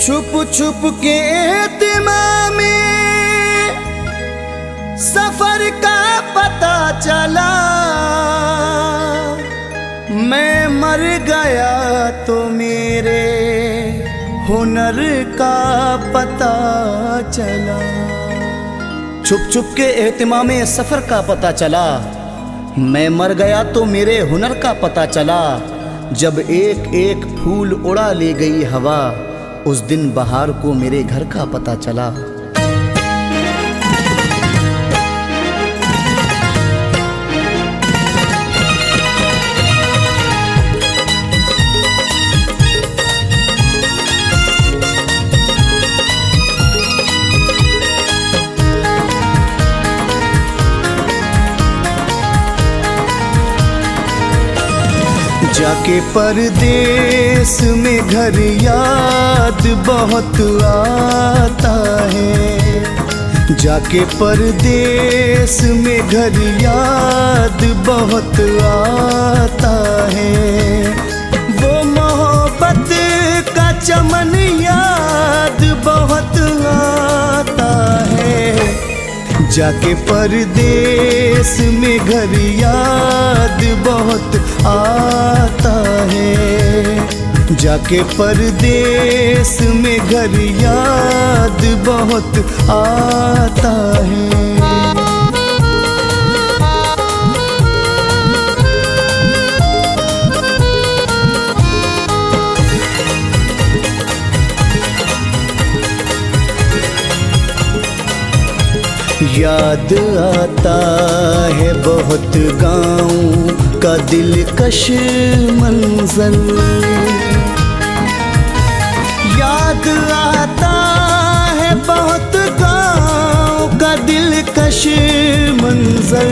छुप छुप के एहतिमाम में सफर का पता चला। मैं मर गया तो मेरे हुनर का पता चला। छुप छुप के एहतिमाम में सफर का पता चला। मैं मर गया तो मेरे हुनर का पता चला। जब एक एक फूल उड़ा ले गई हवा, उस दिन बहार को मेरे घर का पता चला। जाके परदेस में घर याद बहुत आता है। जाके परदेस में घर याद बहुत आता है। वो मोहब्बत का चमन याद बहुत आता है। जाके परदेस में घर याद बहुत आता है। जाके परदेस में घर याद बहुत आता है। याद आता है बहुत गाँव का दिलकश मंजर। याद आता है बहुत गाँव का दिलकश मंजर।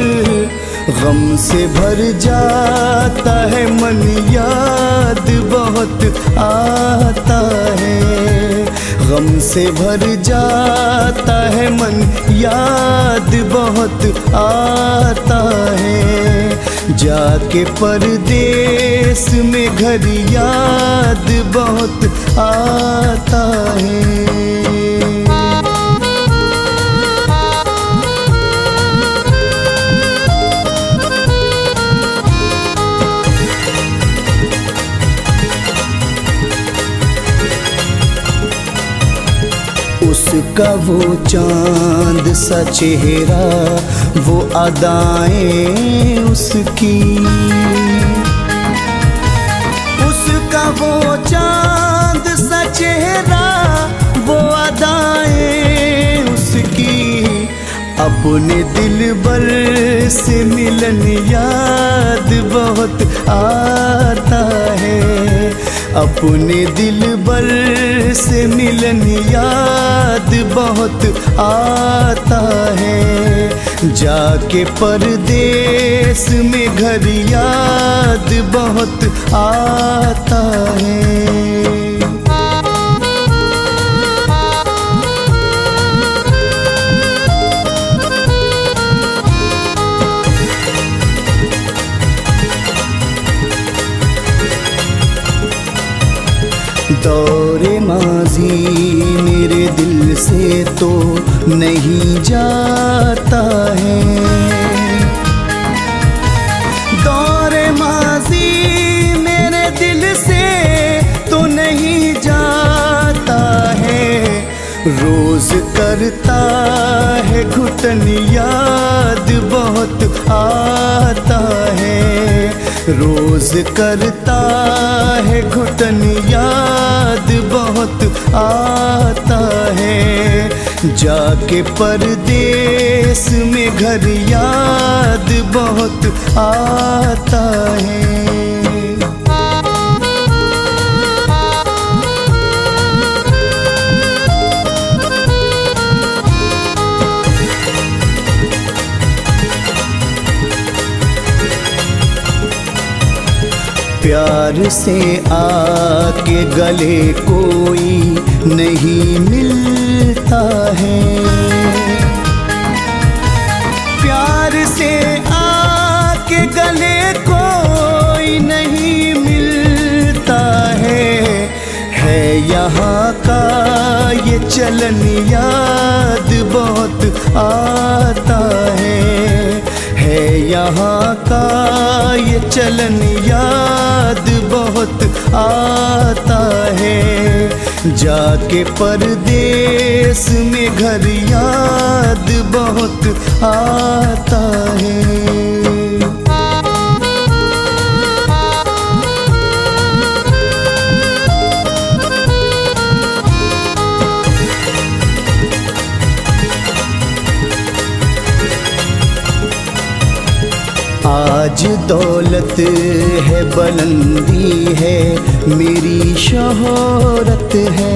गम से भर जाता है मन, याद बहुत आता है। गम से भर जाता है मन, याद बहुत आता है। जाके परदेस में घर याद बहुत आता है। उसका वो चांद सा चेहरा, वो अदाएं उसकी। उसका वो चांद सा चेहरा, वो अदाएं उसकी। अपने दिलबर से मिलन याद बहुत आता है। अपने दिलबर से मिलन याद बहुत आता है। जाके परदेस में घर याद बहुत आता है। दौरे माजी मेरे दिल से तो नहीं जाता है। दौरे माजी मेरे दिल से तो नहीं जाता है। रोज करता है घुटन, याद बहुत आता है। रोज करता है घुटन, याद बहुत आता है। जाके परदेस में घर याद बहुत आता है। प्यार से आके गले कोई नहीं मिलता है। प्यार से आके गले कोई नहीं मिलता है। यहाँ का ये चलन याद बहुत आता है यहाँ का ये चलन याद बहुत आता है। जाके परदेस में घर याद बहुत आता है। आज दौलत है बुलंदी है मेरी शोहरत है।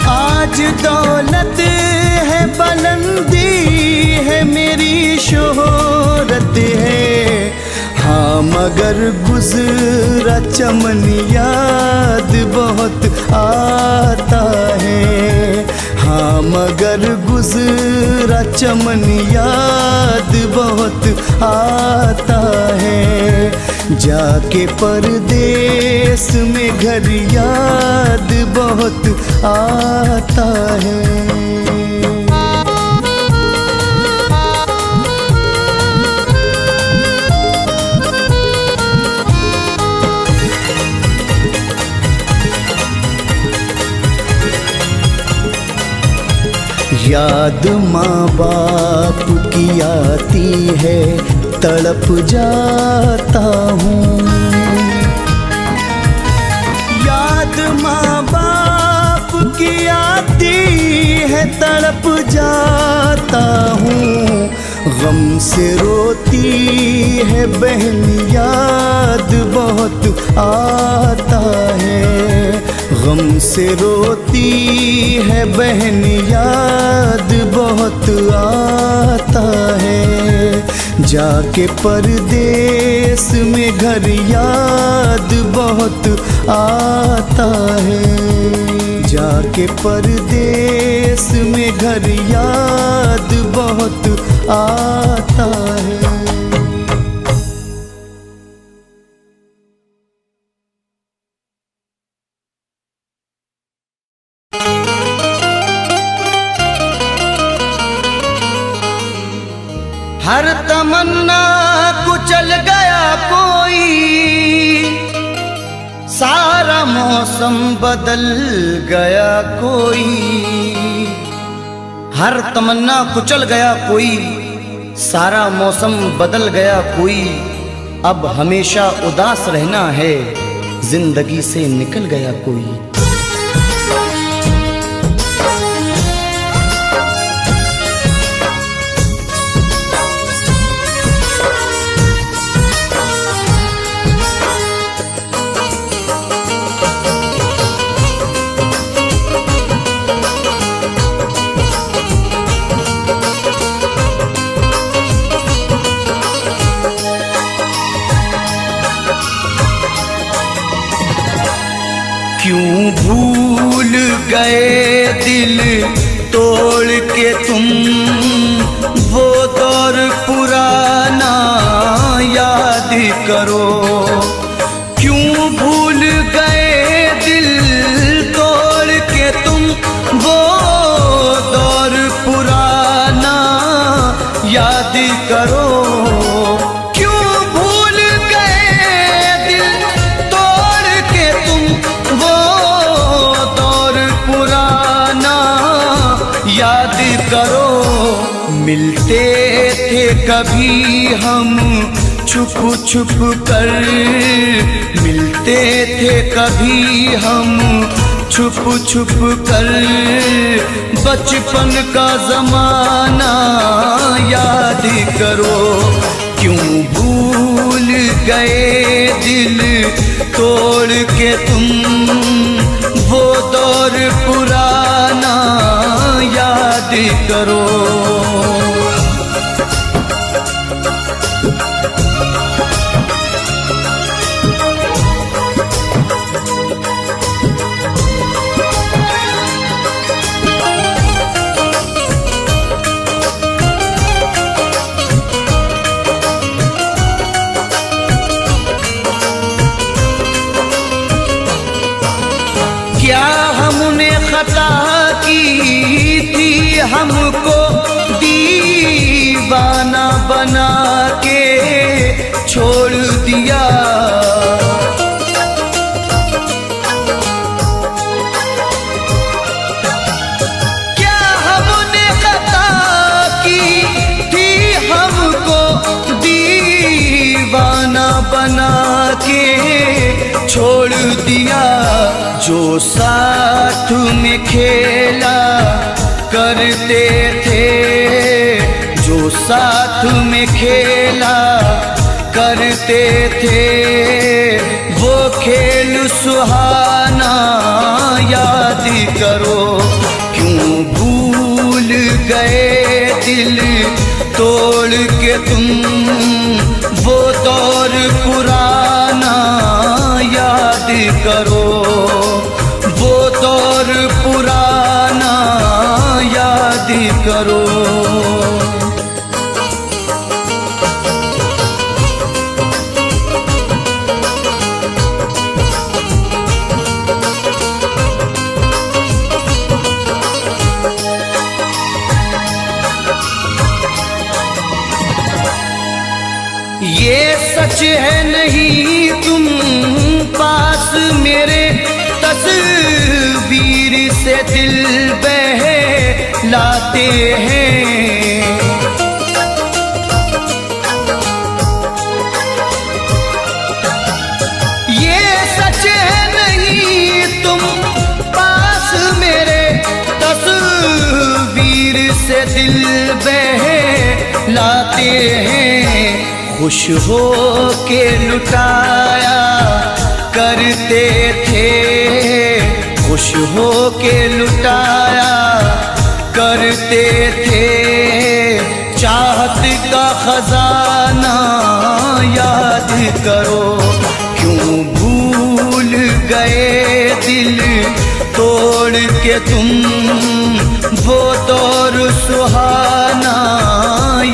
आज दौलत है बुलंदी है मेरी शोहरत है। हाँ मगर गुजरा चमन याद बहुत आता है। हाँ मगर गुजरा चमन याद बहुत आता है। जाके परदेस में घर याद बहुत आता है। याद माँ बाप की आती है तड़प जाता हूँ। याद माँ बाप की आती है तड़प जाता हूँ। गम से रोती है बहन याद बहुत आता है। गम से रोती है बहन याद बहुत आता है। जाके परदेस में घर याद बहुत आता है। जाके परदेस में घर याद बहुत आता है। हर तमन्ना कुचल गया कोई, सारा मौसम बदल गया कोई। हर तमन्ना कुचल गया कोई, सारा मौसम बदल गया कोई। अब हमेशा उदास रहना है, जिंदगी से निकल गया कोई। क्यों भूल गए दिल तोड़ के तुम, वो दौर पुराना याद करो। क्यों भूल गए दिल तोड़ के तुम, वो दौर पुराना याद करो। याद करो मिलते थे कभी हम छुप छुप कर, मिलते थे कभी हम छुप छुप कर। बचपन का जमाना याद करो। क्यों भूल गए दिल तोड़ के तुम, वो दौर पुराना याद करो। क्या हमने खता की थी, हमको दीवाना बना के छोड़ दिया। क्या हमने खता की थी, हमको दीवाना बना के छोड़ दिया। जो साथ में खेला करते थे, जो साथ में खेला करते थे, वो खेल सुहाना याद करो। क्यों भूल गए दिल तोड़ के तुम, वो दौर पुराना याद करो, वो दौर पुराना याद करो। ये सच है नहीं तुम पास मेरे, तस्वीर से दिल बहलाते हैं। ये सच है नहीं तुम पास मेरे, तस्वीर से दिल बहलाते हैं। खुश हो के लुटाया करते थे, खुश हो के लुटाया करते थे। चाहत का खजाना याद करो, क्यों भूल गए दिल तोड़ के तुम, वो दौर सुहाना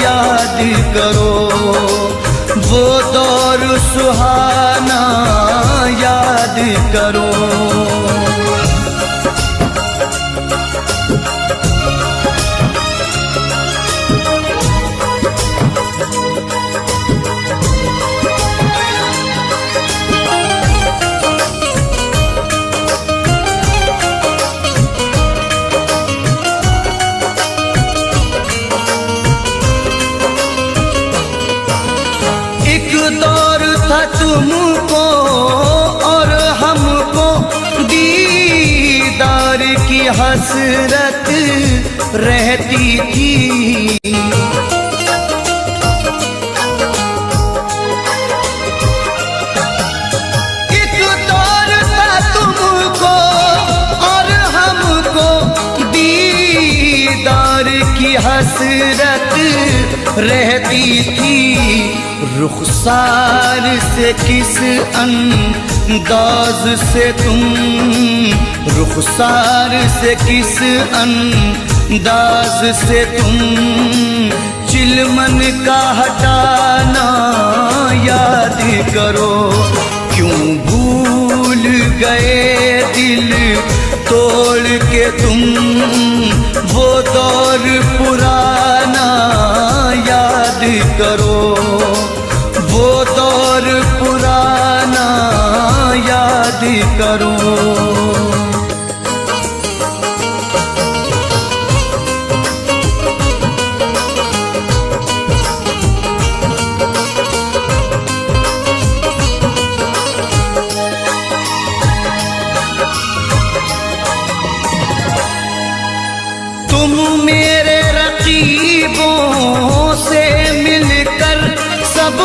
याद करो, वो दौर सुहाना याद करो। दौर था तुमको और हमको दीदार की हसरत रहती थी। एक दौर था तुमको और हमको दीदार की हसरत रहती थी। रुखसार से किस अंदाज से तुम, रुखसार से किस अंदाज से तुम चिलमन का हटाना याद करो। क्यों भूल गए दिल तोड़ के तुम, वो दौर पुराना याद करो, वो दौर पुराना याद करो। तुम मेरे रकीबों से मिलकर सब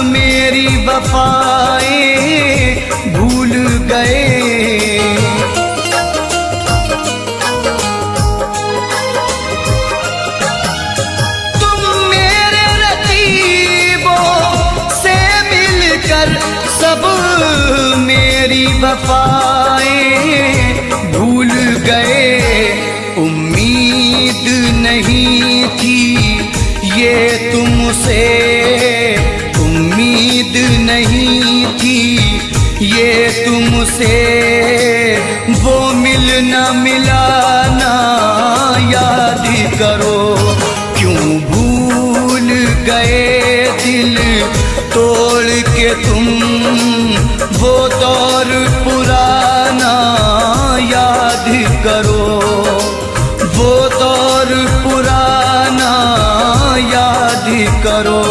मेरी वफाएं भूल गए। तुम मेरे रकीबों से मिलकर सब मेरी वफाएं भूल गए। उम्मीद नहीं थी ये तुमसे, उम्मीद नहीं थी ये तुमसे, वो मिलना मिलाना याद करो। क्यों भूल गए दिल तोड़ के तुम वो दौर पुराना याद करो। वो दौर पुराना याद करो।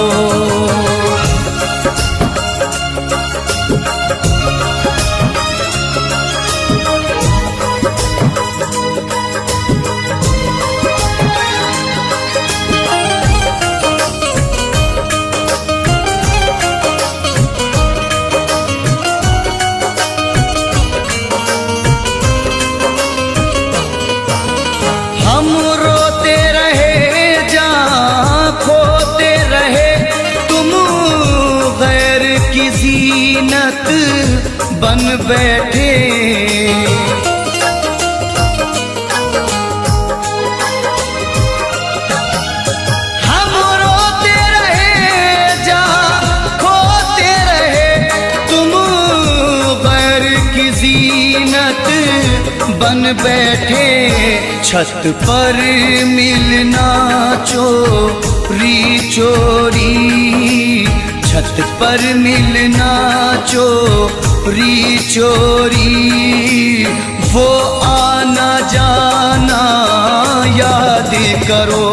बन बैठे हम रोते रहे जा खोते रहे तुम गैर की जीनत बन बैठे। छत पर मिलना चोरी चोरी छत पर मिलना चोरी चोरी वो आना जाना याद करो।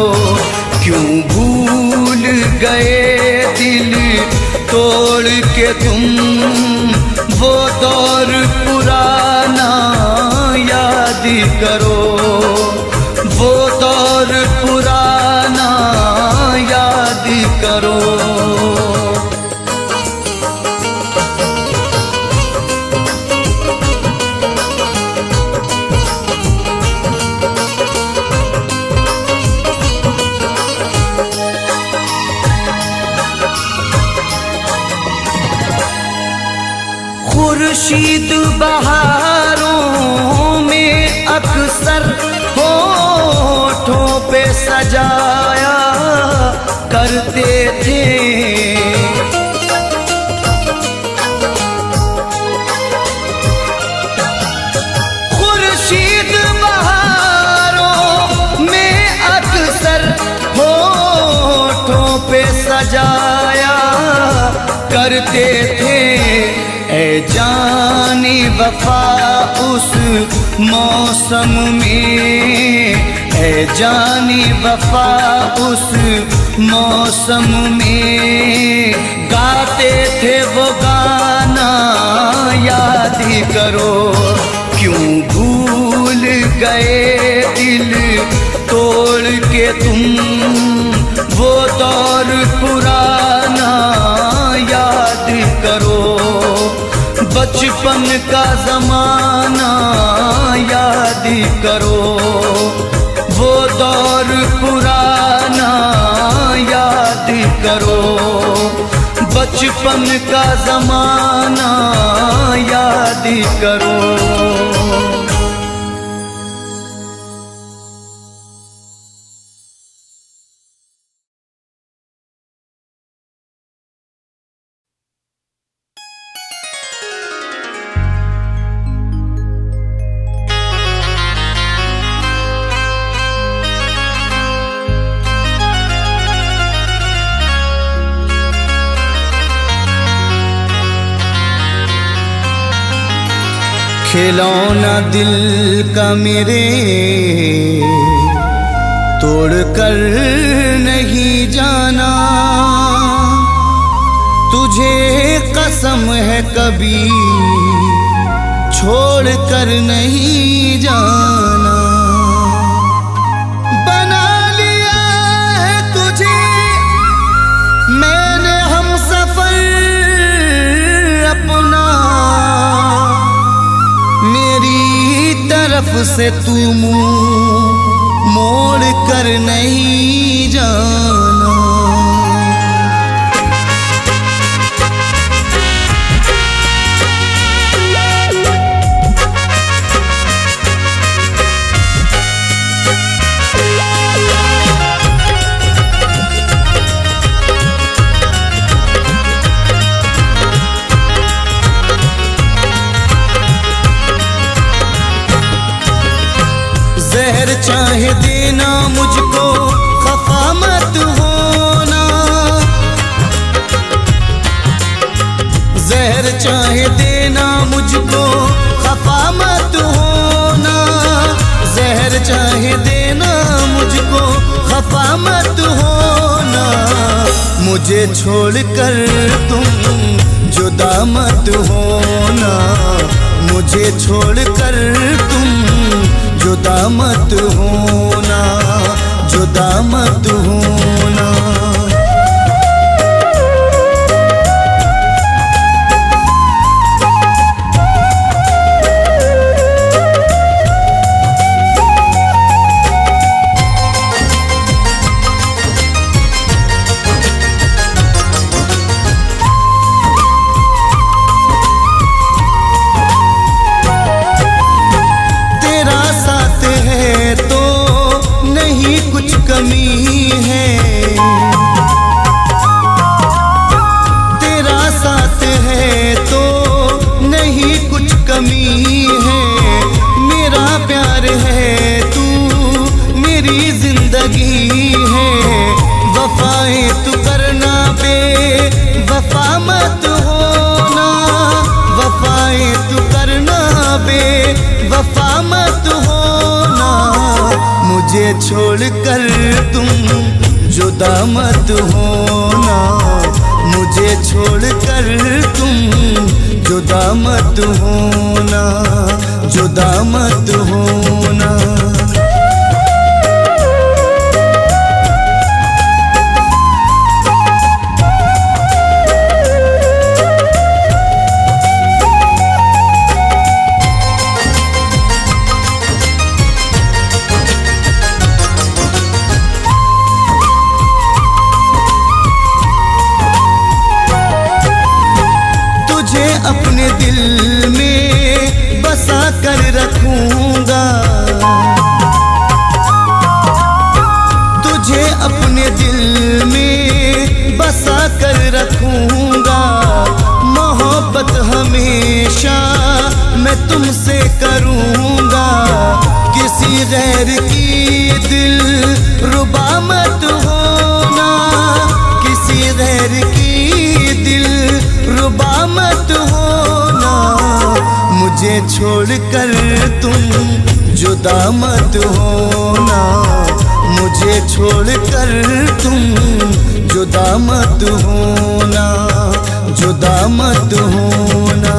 क्यों भूल गए दिल तोड़ के तुम वो दौर पुराना याद करो। वो दौर पुराना याद करो। खुर्शीद बहारों में अक्सर होठों पे सजाया करते थे। खुर्शीद बहारों में अक्सर होठों पे सजाया करते थे। ऐ जानी वफा उस मौसम में ऐ जानी वफा उस मौसम में गाते थे वो गाना याद करो। क्यों भूल गए दिल तोड़ के तुम वो दौर पुराना याद करो। बचपन का ज़माना याद करो। वो दौर पुराना याद करो। बचपन का ज़माना याद करो। खिलौना दिल का मेरे तोड़ कर नहीं जाना। तुझे कसम है कभी छोड़ कर नहीं जाना। बना लिया है तुझे मैंने हमसफर अपना। मेरी तरफ से तू मुंह मोड़ कर नहीं जाना। चाहे देना मुझको, खफा मत होना। जहर चाहे देना मुझको, खफा मत होना। जहर चाहे देना मुझको, खफा मत होना। मुझे छोड़कर तुम जुदा मत होना। मुझे छोड़कर तुम जुदा मत होना, जुदा मत होना। कुछ कमी है तेरा साथ है तो नहीं कुछ कमी है। मेरा प्यार है तू मेरी जिंदगी है। वफाएं तू करना बे वफा मत होना। वफाएं तू करना बे वफा मत होना। मुझे छोड़कर तुम जुदा मत होना। मुझे छोड़कर तुम जुदा मत होना, जुदा मत होना। अपने दिल में बसा कर रखूंगा। तुझे अपने दिल में बसा कर रखूंगा। मोहब्बत हमेशा मैं तुमसे करूंगा। किसी गैर की दिल रुबा मत होना। किसी गैर की दिल रुबा मत होना। मुझे छोड़कर तुम जुदा मत होना। मुझे छोड़कर तुम जुदा मत होना, जुदा मत होना।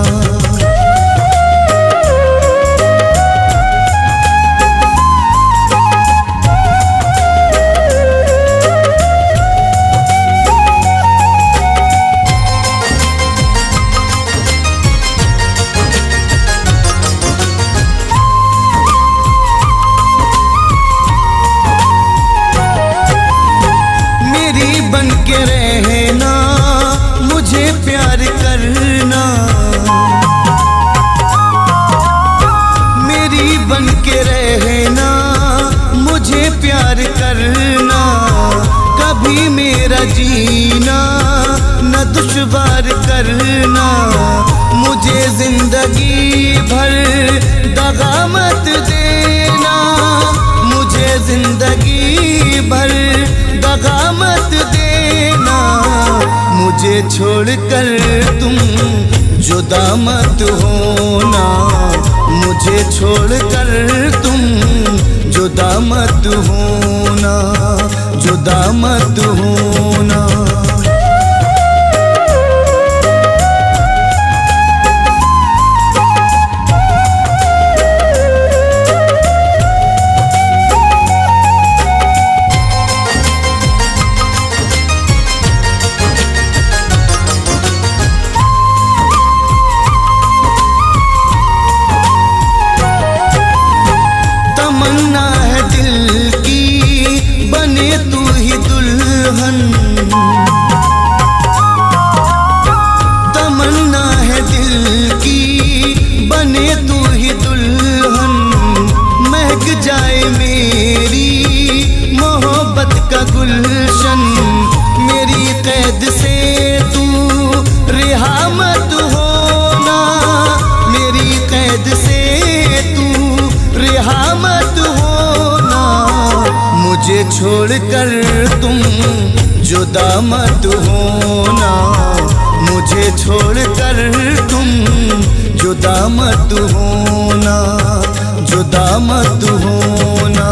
बन के रहना मुझे प्यार करना। मेरी बन के रहना मुझे प्यार करना। कभी मेरा जीना न दुश्वार करना। मुझे जिंदगी भर दगा मत देना। मुझे जिंदगी भर दगा मत देना। मुझे छोड़कर तुम जुदा मत होना। मुझे छोड़कर तुम जुदा मत होना, जुदा मत होना। तमन्ना है दिल की बने तू ही दुल्हन। तमन्ना है दिल की बने तू ही दुल्हन। महक जाए मेरी मोहब्बत का गुलशन। मेरी कैद से तू रिहा मत होना। मेरी कैद से तू रिहा मत होना। मुझे छोड़कर तुम जुदा मत होना, मुझे छोड़कर तुम जुदा मत होना, जुदा मत होना।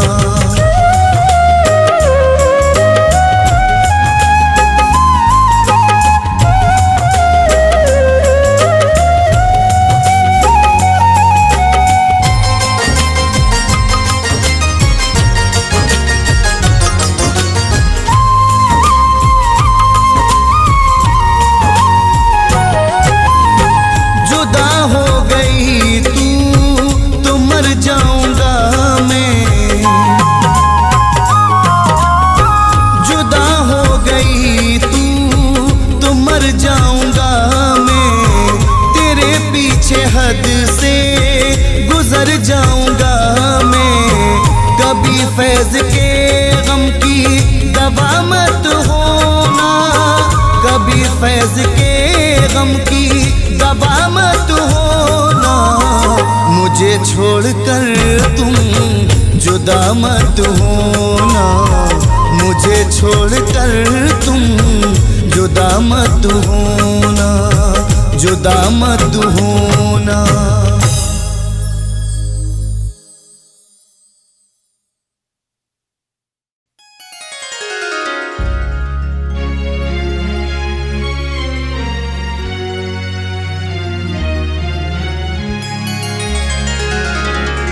हद से गुजर जाऊंगा मैं, कभी फैज के गम की दवा मत होना, कभी फैज के गम की दवा मत होना। मुझे छोड़कर तुम जुदा मत होना, मुझे छोड़कर तुम जुदा मत होना, जुदा मत होना।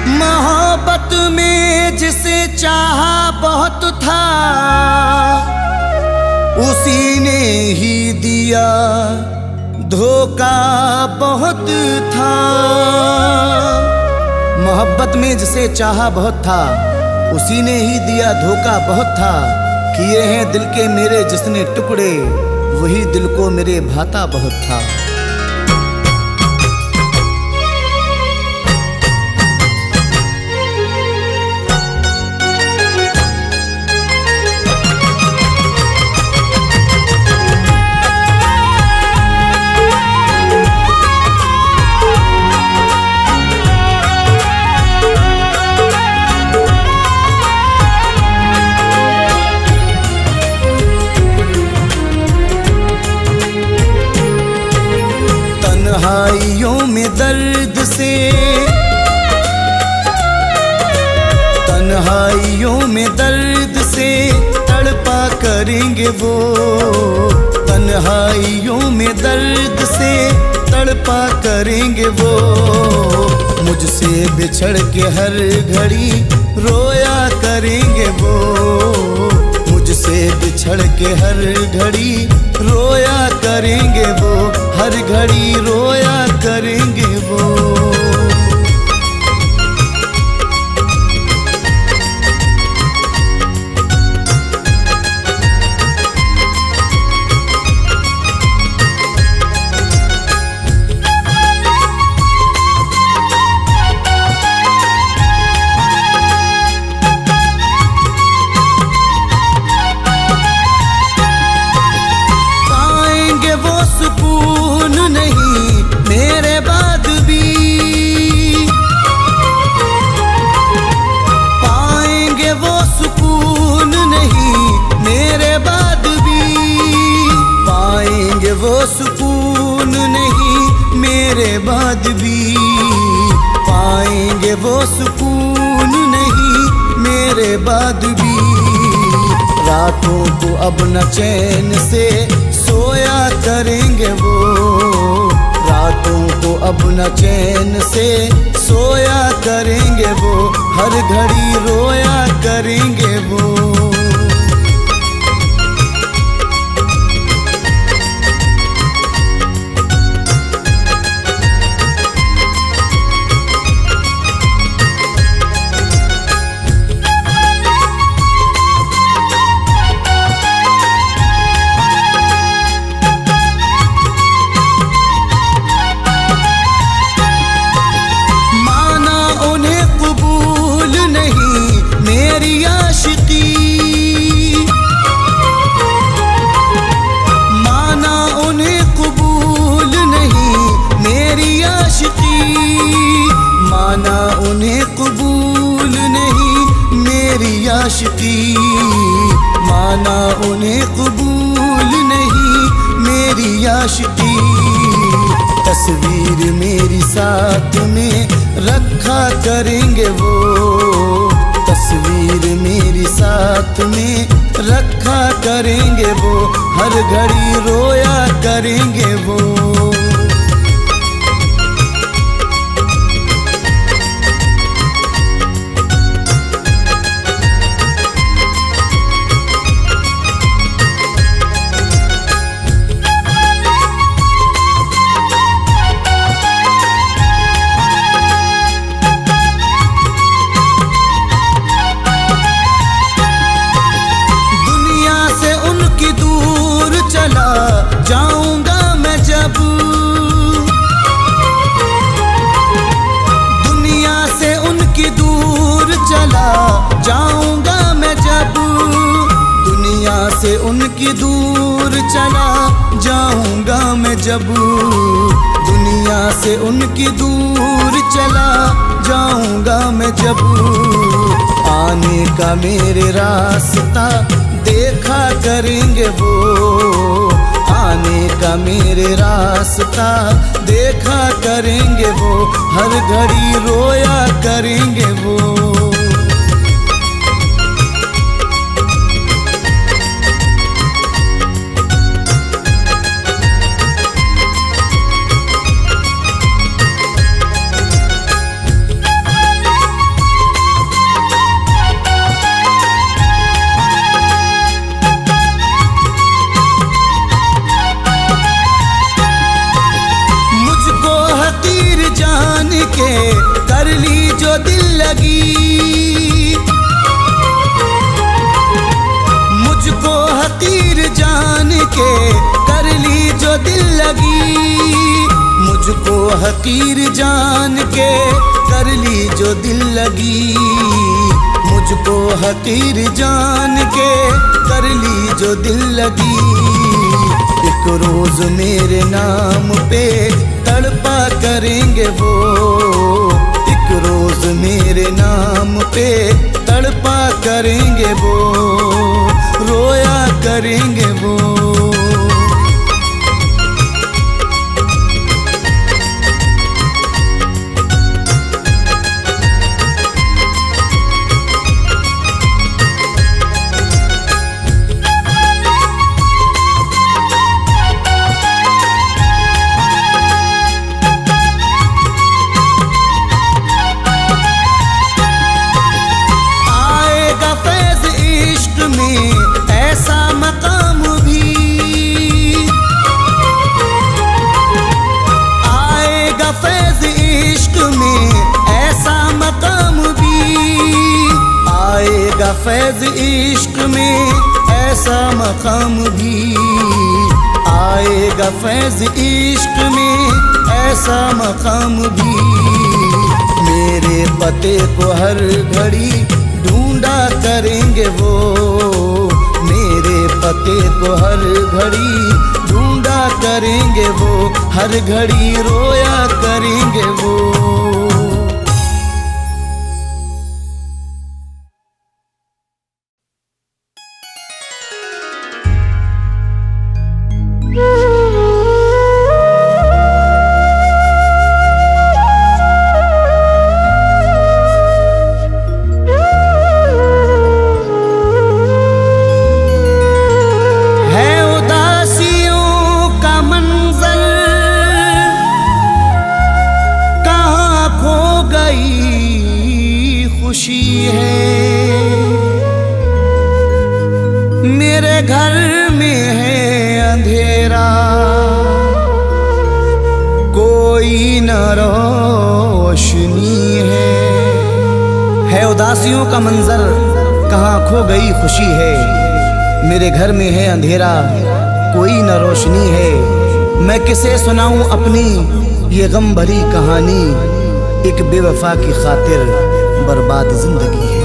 मोहब्बत में जिसे चाहा बहुत था, उसी ने ही दिया धोखा बहुत था। मोहब्बत में जिसे चाहा बहुत था, उसी ने ही दिया धोखा बहुत था। किए हैं दिल के मेरे जिसने टुकड़े, वही दिल को मेरे भाता बहुत था। तन्हाइयों में दर्द से, तन्हाइयों में दर्द से तड़पा करेंगे वो, तन्हाइयों में दर्द से तड़पा करेंगे वो। मुझसे बिछड़ के हर घड़ी रोया करेंगे वो, मुझसे बिछड़ के हर घड़ी रोया करेंगे वो, हर घड़ी रोया करेंगे वो। सुकून नहीं मेरे बाद भी, पाएंगे वो सुकून नहीं मेरे बाद भी, पाएंगे वो सुकून नहीं मेरे बाद भी, पाएंगे वो सुकून नहीं मेरे बाद भी। रातों को अब न चैन से सोया करेंगे वो, रातों को अब न चैन से सोया करेंगे वो, हर घड़ी रोया करेंगे वो। मेरी आशिकी आशिकी, माना उन्हें कबूल नहीं मेरी आशिकी। तस्वीर मेरी साथ में रखा करेंगे वो, तस्वीर मेरी साथ में रखा करेंगे वो, हर घड़ी रोया करेंगे वो। जाऊंगा मैं जब दुनिया से उनकी दूर चला जाऊंगा मैं जब, दुनिया से उनकी दूर चला जाऊंगा मैं जब, दुनिया से उनकी दूर चला जाऊंगा मैं जब। आने का मेरे रास्ता देखा करेंगे वो, आने का मेरे रास्ता देखा करेंगे वो, हर घड़ी रोया करेंगे वो। के कर ली जो दिल लगी, मुझको हकीर जान के कर ली जो दिल लगी, मुझको हकीर जान के कर ली जो दिल लगी, मुझको हकीर जान के कर ली जो दिल लगी। एक रोज मेरे नाम पे तड़पा करेंगे वो, एक रोज मेरे नाम पे तड़पा करेंगे वो, रोया करेंगे वो। ऐसा मकाम भी आएगा फैज़ इश्क में, ऐसा मकाम भी आएगा फैज़ इश्क में, ऐसा मकाम भी आएगा फैज़ इश्क में, ऐसा मकाम भी। मेरे पते को हर घड़ी ढूंढा करेंगे वो, मेरे पते को हर घड़ी ढूंढा करेंगे वो, हर घड़ी रोया करेंगे वो। खुशी है मेरे घर में है अंधेरा, कोई न रोशनी है उदासियों का मंजर, कहाँ खो गई खुशी है। मेरे घर में है अंधेरा, कोई न रोशनी है। मैं किसे सुनाऊं अपनी ये गम भरी कहानी, एक बेवफा की खातिर बर्बाद जिंदगी है।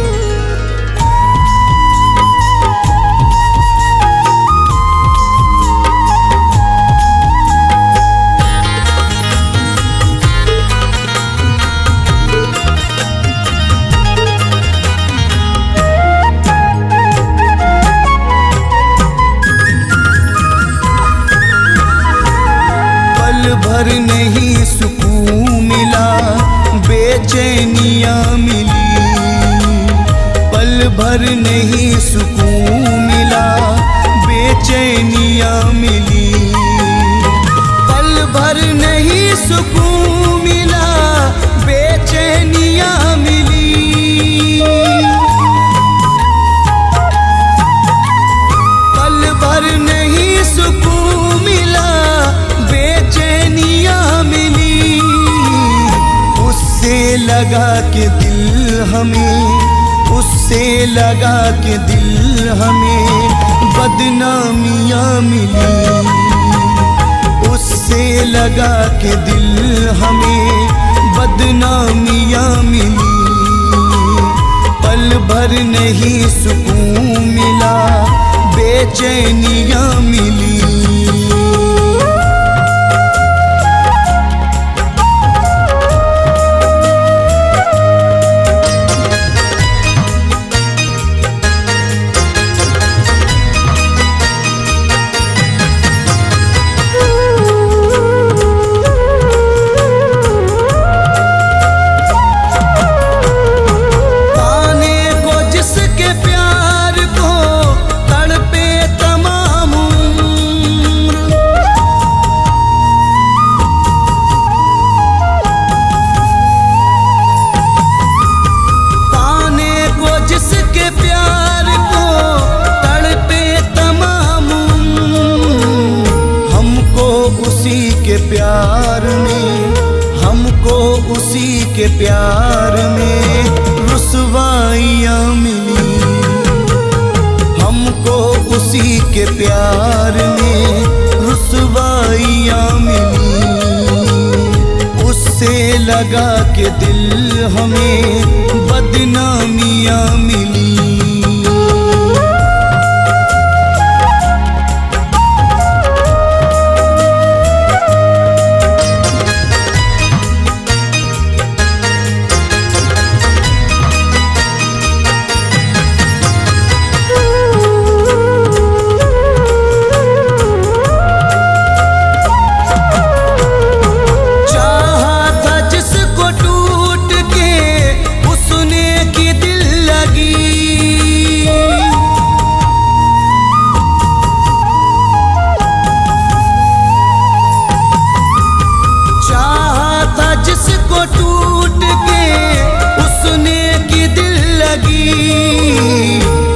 भर नहीं सुकून मिला, बेचैनियाँ मिली। पल भर नहीं सुकून मिला, बेचैनियाँ मिली। पल भर नहीं सुकून मिला, बेचैनियाँ मिली। पल भर नहीं सुकून मिला, बेचैनियाँ मिली। उससे लगा के दिल हमें, उससे लगा के दिल हमें बदनामियाँ मिली। उससे लगा के दिल हमें बदनामियाँ मिली। पल भर नहीं सुकून मिला, बेचैनियाँ मिली। प्यार में हमको उसी के प्यार में रुसवाइयाँ मिली। हमको उसी के प्यार में रुसवाइयाँ मिली। उससे लगा के दिल हमें बदनामियाँ मिली।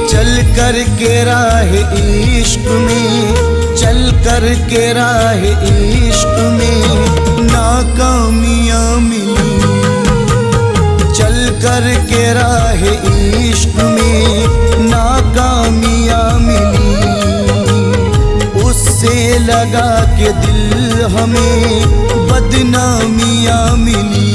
चल कर के राह इश्क में, चल कर के राह इश्क में नाकामियाँ मिली। चल कर के राह इश्क में नाकामियाँ मिली। उससे लगा के दिल हमें बदनामियाँ मिली।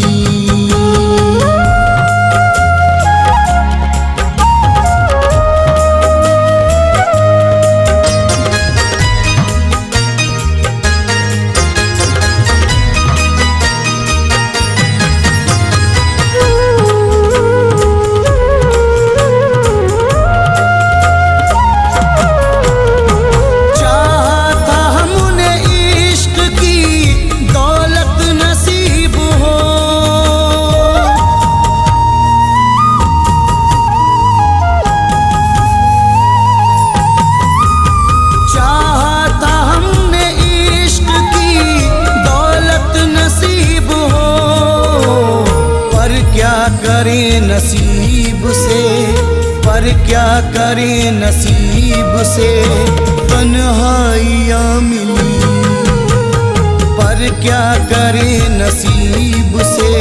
करें नसीब से, पर क्या करें नसीब से तन्हाइयाँ मिली। पर क्या करें नसीब से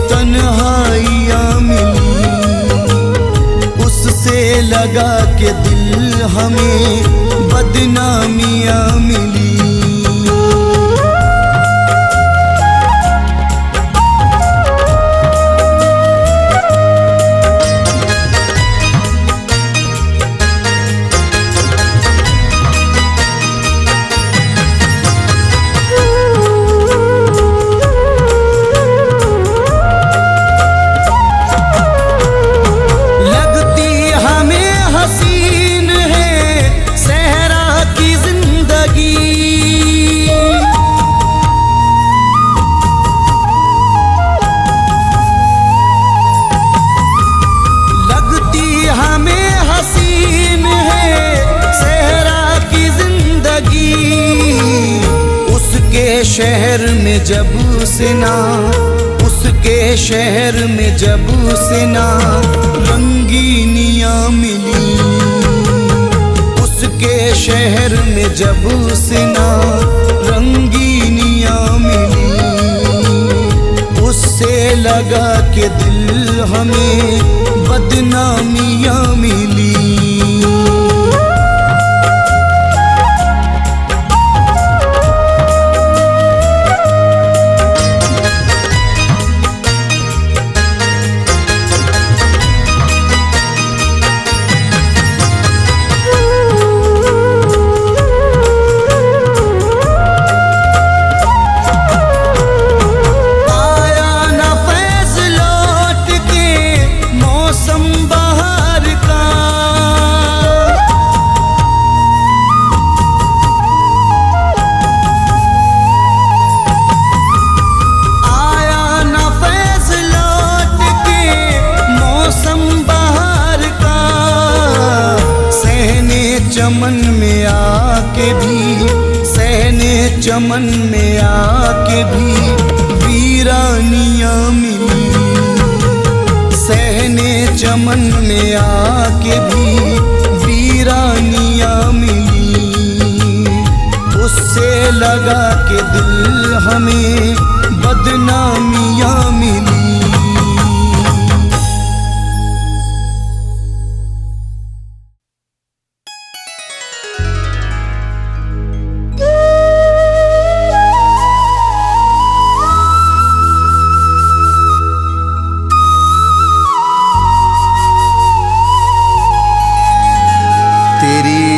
तन्हाइयाँ मिली। उससे लगा के दिल हमें बदनामियाँ मिली। हसीन है सहरा की जिंदगी। शहर में जब से ना, उसके शहर में जब से ना रंगीनियाँ मिली, उसके शहर में जब से ना रंगीनियाँ मिली, उससे लगा के दिल हमें बदनामियाँ मिली। चमन में आके भी, सहने चमन में आके भी वीरानियाँ मिली, सहने चमन में आके भी वीरानियाँ मिली, उससे लगा के दिल हमें बदनामियाँ मिली।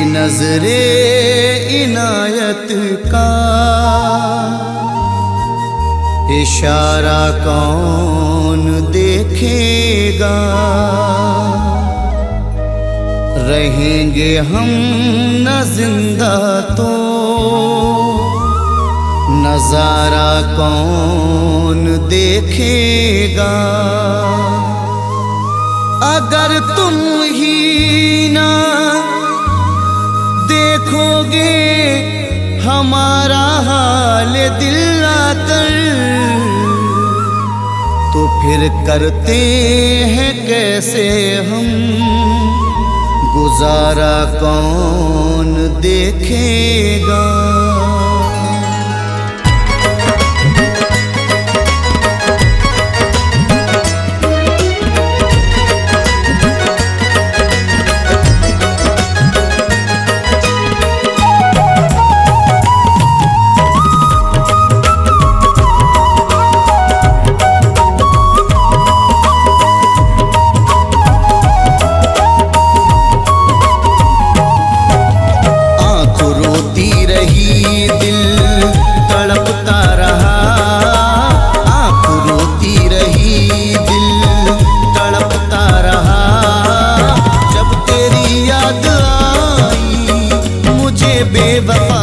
नज़रे इनायत का इशारा कौन देखेगा, रहेंगे हम न जिंदा तो नजारा कौन देखेगा। अगर तुम ही ना देखोगे हमारा हाल दिल आकर, तो फिर करते हैं कैसे हम, गुजारा कौन देखेगा। बेवफा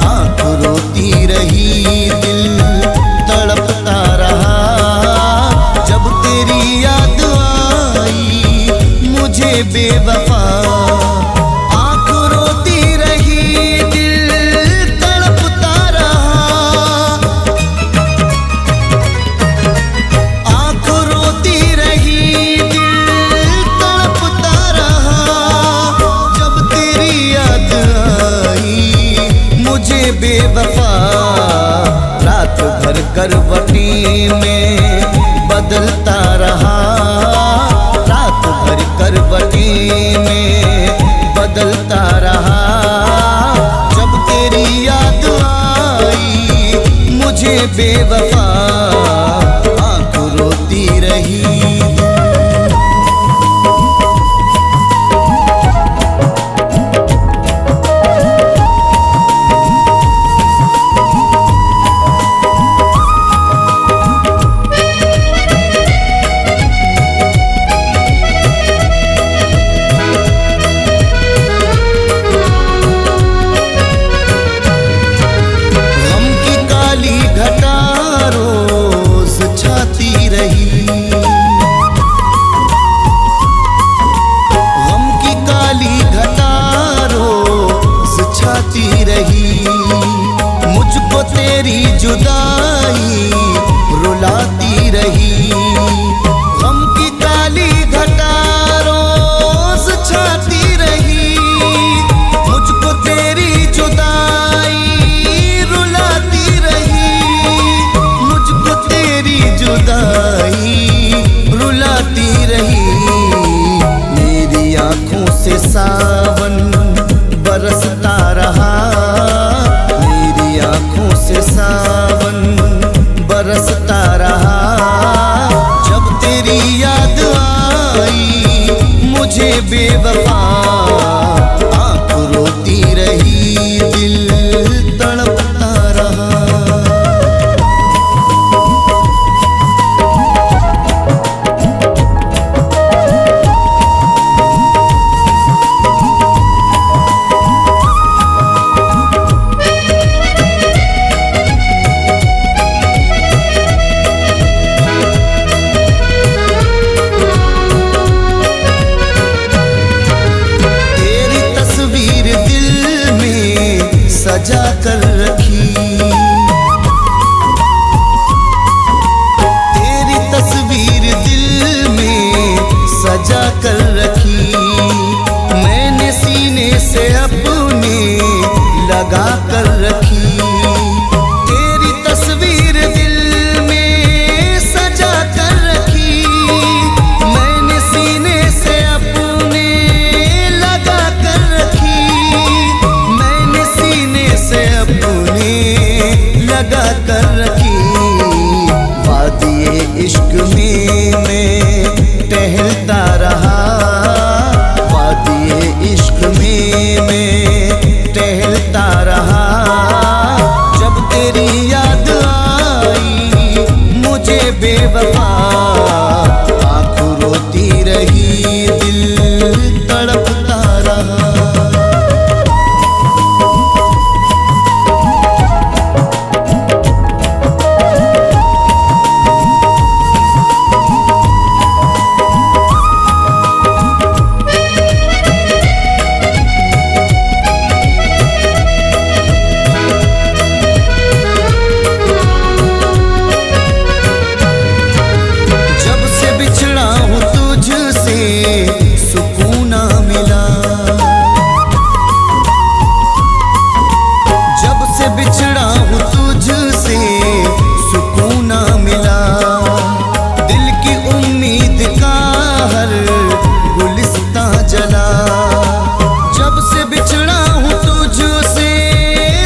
आँख रोती रही, दिल तड़पता रहा, जब तेरी याद आई मुझे बेवफा। आँख रोती रही, दिल तड़पता रहा, आँख रोती रही, दिल तड़पता रहा, जब तेरी याद मुझे बेवफा। रात भर करवटी में बदलता रहा, रात भर करवटी में बदलता रहा, जब तेरी याद आई मुझे बेवफा। आँख रोती रही। घटा रो बेवफा, आँख रोती रही दिल तड़पता रहा। सजा कर रखी तेरी तस्वीर दिल में सजा कर रखी, मैंने सीने से अपने लगा कर रखी। तेरी तस्वीर दिल में सजा कर रखी, मैंने सीने से अपने लगा कर रखी, मैंने सीने से अपने लगा कर रखी। वादिए इश्क में मैं टहलता रहा, वादिए इश्क में मैं टहलता रहा। जब तेरी याद आई मुझे बेवफा, आँख रोती रही दिल तड़पता रहा। सुकून ना मिला, जब से बिछड़ा हूँ तुझसे सुकून ना मिला। दिल की उम्मीद का हर गुलिस्तां जला, जब से बिछड़ा हूँ तुझसे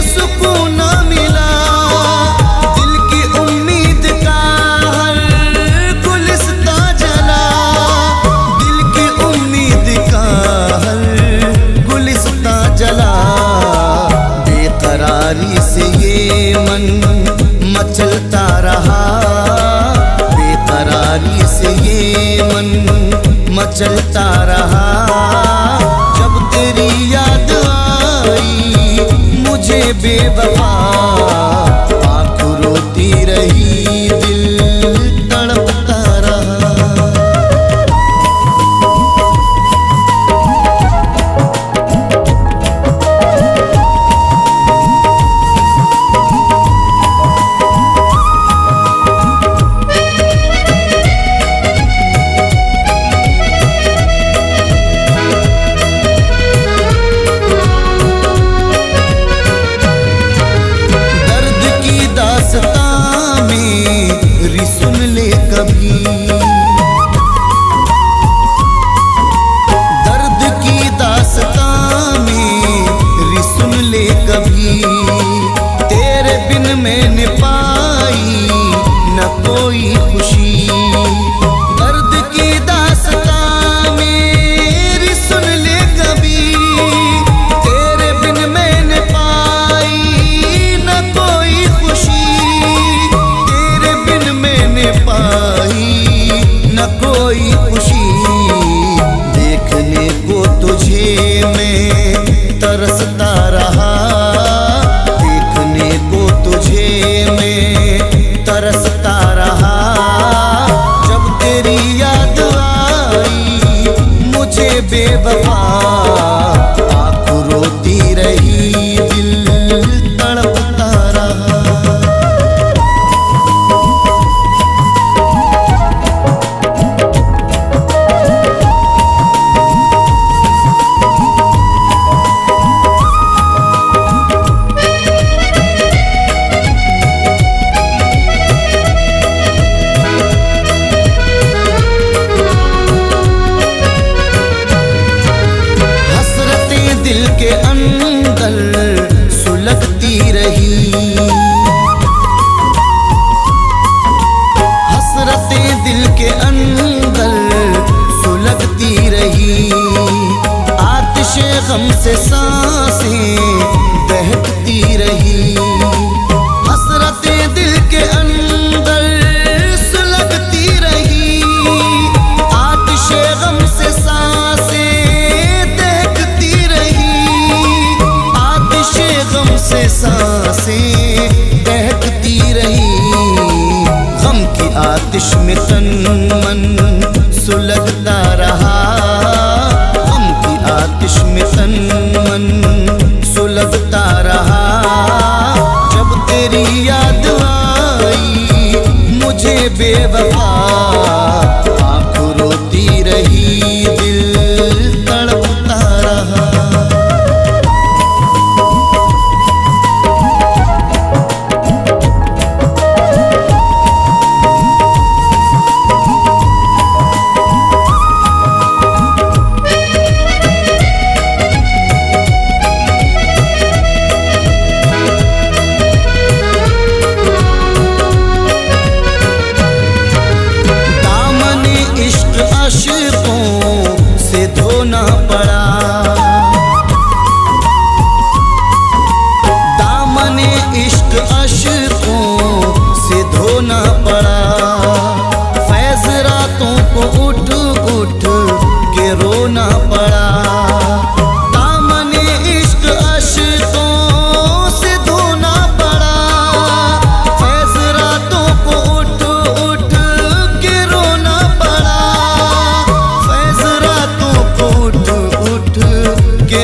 सुकून ना मिला। दिल की उम्मीद का हर गुलिस्तां जला, जला। बेकरारी से ये मन मचलता रहा, बेकरारी से ये मन मचलता रहा। जब तेरी याद आई मुझे बेवफा, आँख रोती रही दिल तड़पता रहा। सुन ले कभी दर्द की दास्तां मेरी, सुन ले कभी। तेरे बिन मैंने पाई न कोई खुशी, दर्द की दास्तां मेरी सुन ले कभी। तेरे बिन मैंने पाई न कोई खुशी, पाई न कोई खुशी। देखने को तुझे मैं तरसता रहा, देखने को तुझे मैं तरसता रहा। जब तेरी याद आई मुझे बेवफा, आँख रोती रही दिल तड़पता रहा। गम से सांसें बहकती रही, हसरतें दिल के अंदर सुलगती रही। आतिशे गम से सांसें दहकती रही, आतिशे गम से सांसें दहकती रही। गम की आतिश में तन मन सुलगता रहा, गम की आतिश में तन मन सुलगता रहा। जब तेरी याद आई मुझे बेवफा, आँख रोती रही दिल तड़पता रहा।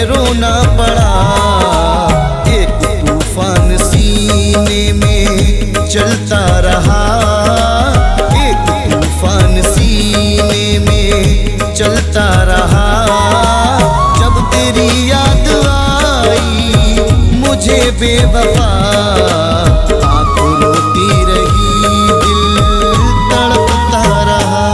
रोना पड़ा, एक तूफान सीने में चलता रहा, एक तूफान सीने में चलता रहा। जब तेरी याद आई मुझे बेवफा, आँख रोती रही दिल तड़पता रहा।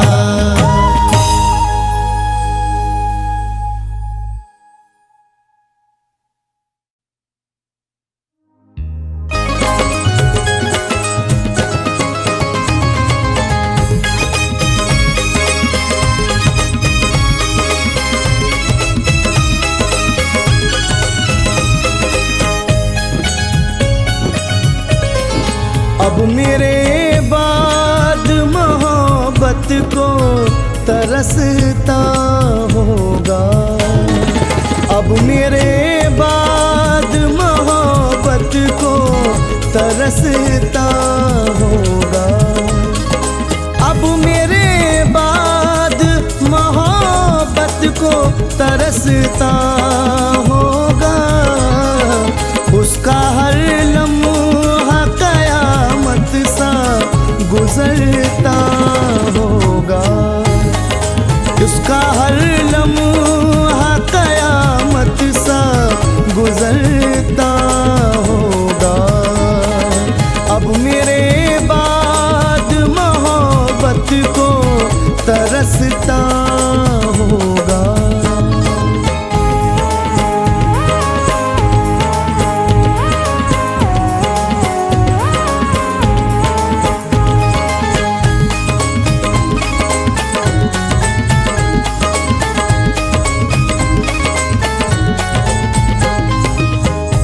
अब मेरे बाद मोहब्बत को तरसता होगा, अब मेरे बाद मोहब्बत को तरसता होगा। अब मेरे बाद मोहब्बत को तरसता होगा, उसका हर लम्हा कयामत सा गुजरता होगा, उसका हर लम्हा कयामत सा गुजरता होगा। अब मेरे बाद मोहब्बत को तरसता होगा।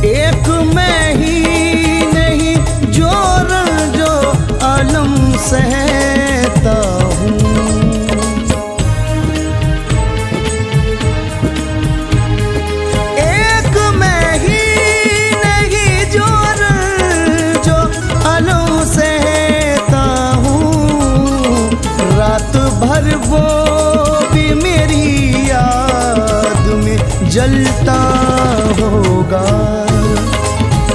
एक मैं ही नहीं जो रंजो आलम सहता हूँ, एक मैं ही नहीं जो रंजो आलम सहता हूँ। रात भर वो भी मेरी याद में जलता होगा,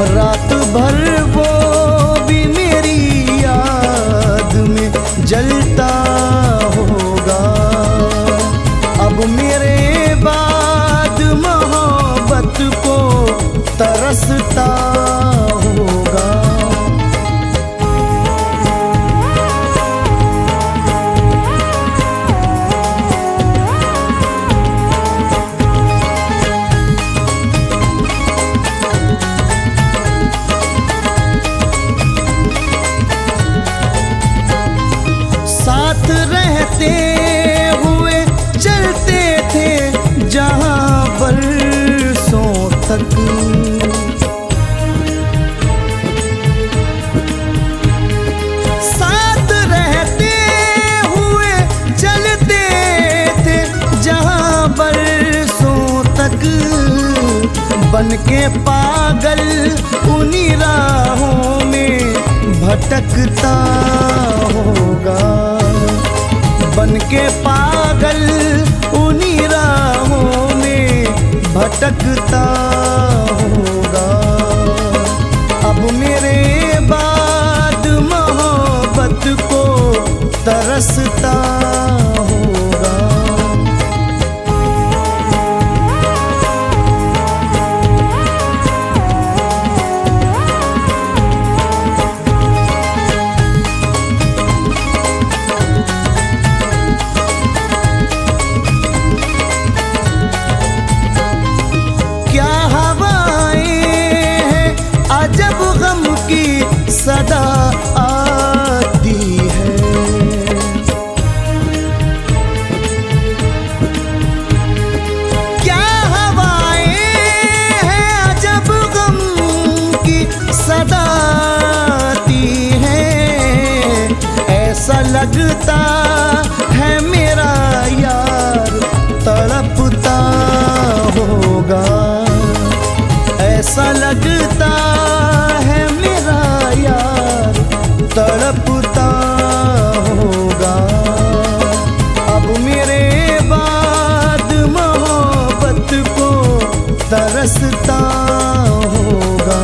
रात भर वो भी मेरी याद में जलता होगा। अब मेरे बाद मोहब्बत को तरसता होगा। रहते हुए चलते थे जहाँ पर बन के पागल उन्हीं राहों में भटकता होगा। बन के पागल उन्हीं राहों में भटकता होगा। अब मेरे बाद मोहब्बत को तरसता होगा। क्या हवाएं हैं अजब गम की सदा आती है। क्या हवाएं हैं अजब गम की सदा आती है। ऐसा लगता है मेरा यार तड़पता होगा। ऐसा लगता है मेरा यार तड़पता होगा। अब मेरे बाद मोहब्बत को तरसता होगा।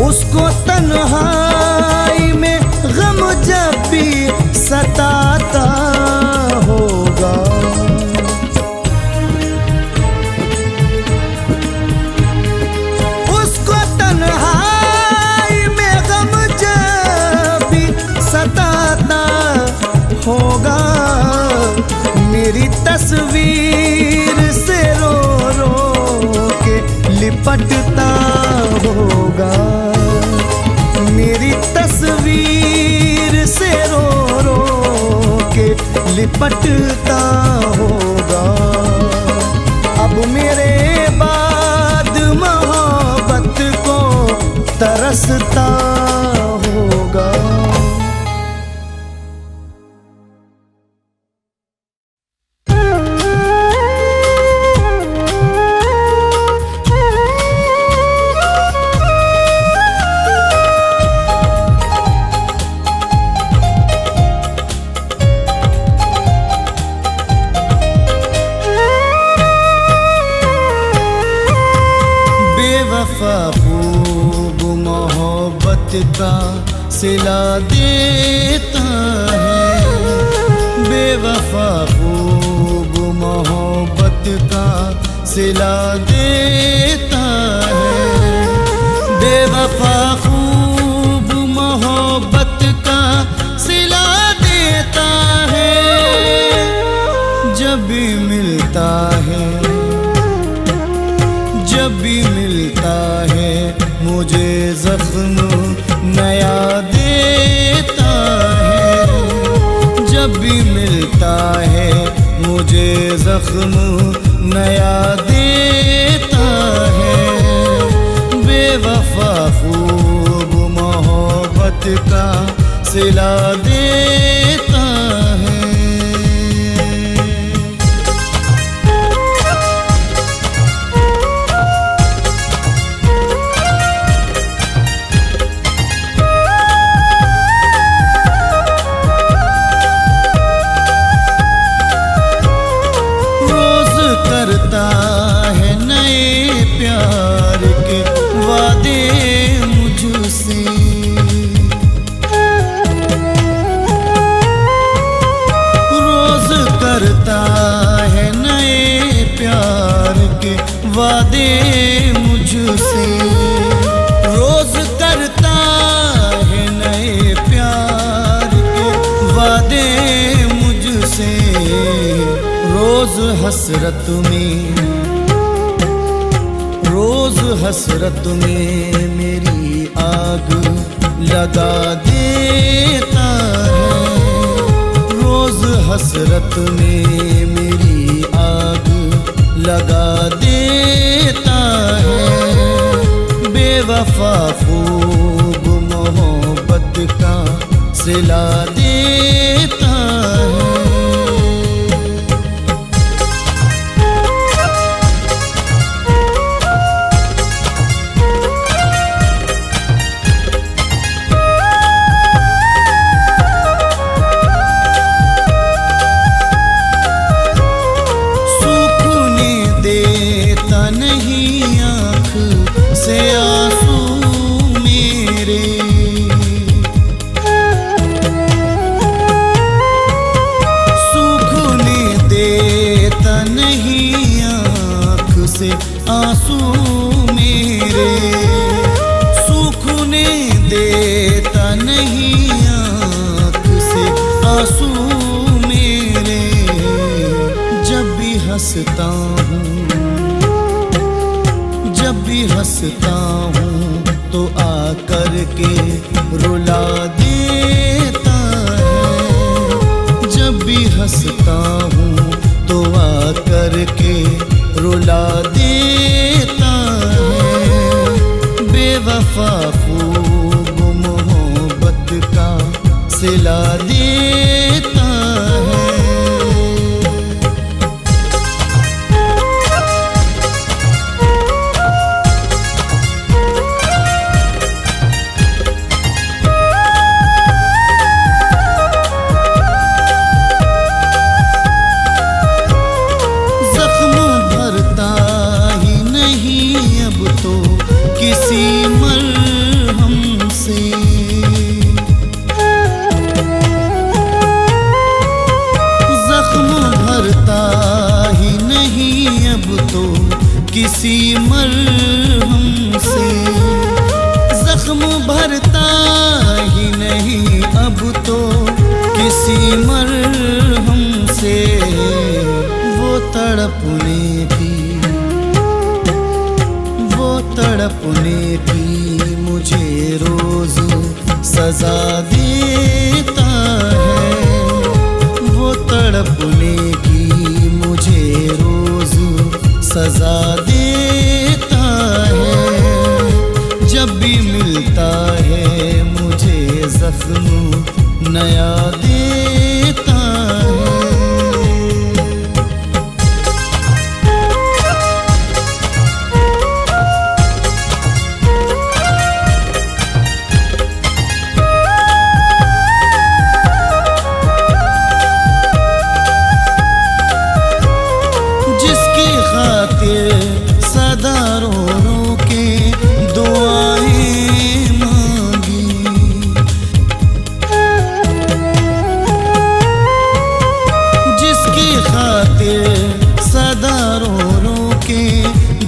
उसको तन्हाई में गम जब भी सताता होगा। उसको तन्हाई में गम जब भी सताता होगा। मेरी तस्वीर से रो रो के लिपटता होगा। मेरी तस्वीर से रो रो के लिपटता होगा। अब मेरे बाद मोहब्बत को तरसता होगा। बेवफा खूब मोहब्बत का सिला देता है। बेवफा खूब मोहब्बत का सिला देता है। बेवफा खूब मोहब्बत का सिला देता है। जब भी मिलता है, जब भी मिलता है मुझे जख्म नया देता है। जब भी मिलता है मुझे जख्म नया देता है। बेवफा खूब मोहब्बत का सिला देता है। करता है नए प्यार के वादे मुझसे। रोज करता है नए प्यार के वादे मुझसे। रोज करता है नए प्यार के वादे मुझसे। रोज हसरत में, रोज हसरत में मेरी आग लगा देता है। रोज हसरत में मेरी आग बेवफा खूब मोहब्बत का सिला देता है। सूखने देता नहीं आँख से आंसू मेरे, सूखने देता नहीं आँख से आंसू मेरे, सूखने देता नहीं आँख से आंसू मेरे। जब भी हंसता हूँ, जब भी हंसता हूँ तो आकर के रुला देता है। जब भी हंसता हूँ तो आकर के रुला देता है। बेवफा खूब मोहब्बत का सिला देता है। किसी मरहम से जख्म भरता ही नहीं अब तो, किसी मरहम से जख्म भरता ही नहीं अब तो, किसी मरहम से। वो तड़पने की, तड़पने की मुझे रोज सजा देता है। वो तड़पने की मुझे रोज सजा देता है। जब भी मिलता है मुझे जख्म नया देता है। सदा रो रो के दुआएं मांगी, जिसकी खातिर सदा रो रो के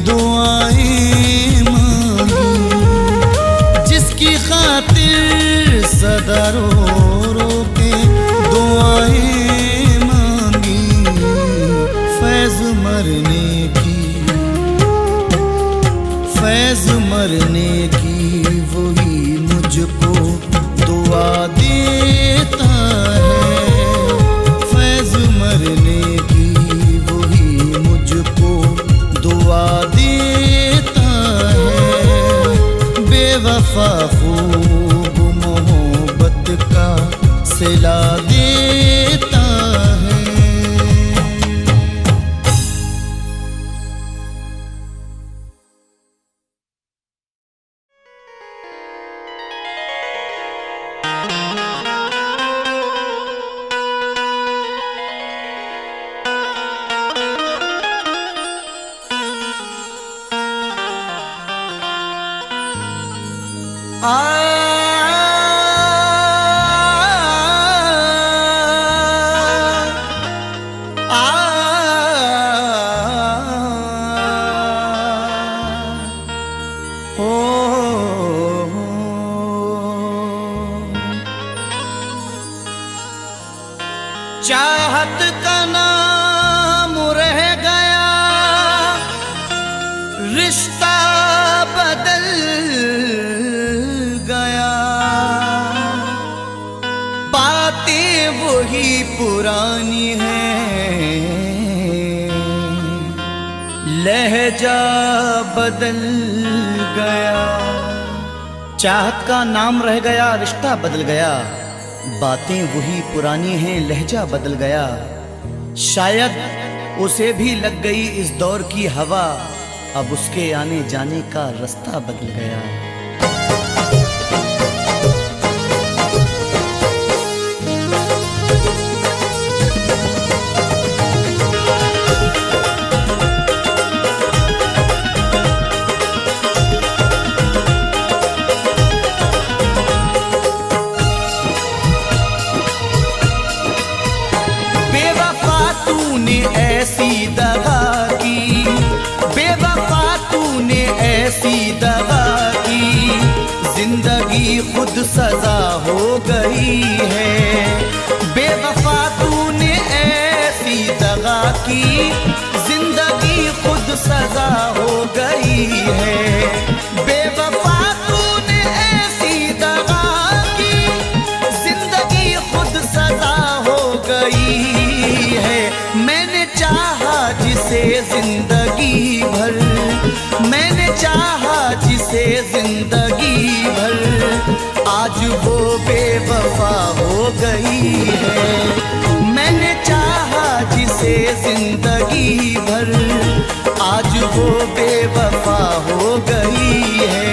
दुआएं मांगी, जिसकी खातिर सदा रो रो के दुआएं मांगी। फैज़ मरने की, फैज़ मरने की वही मुझको दुआ देता है। फैज़ मरने की वही मुझको दुआ देता है। बेवफा खूब मोहब्बत का सिला देता है। चाहत का नाम रह गया, रिश्ता बदल गया, बातें वही पुरानी हैं, लहजा बदल गया। चाहत का नाम रह गया, रिश्ता बदल गया, बातें वही पुरानी हैं, लहजा बदल गया। शायद उसे भी लग गई इस दौर की हवा, अब उसके आने जाने का रास्ता बदल गया। ऐसी दगा की, बेवफा तूने ऐसी दगा की, जिंदगी खुद सजा हो गई है। बेवफा तूने ऐसी दगा की, जिंदगी खुद सजा हो गई है। बेवफा तूने ऐसी दगा की, जिंदगी खुद सजा हो गई है। मैंने चाहा जिसे जिंदगी भर, मैंने चाहा जिसे जिंदगी भर, आज वो बेवफा हो गई है। मैंने चाहा जिसे जिंदगी भर, आज वो बेवफा हो गई है।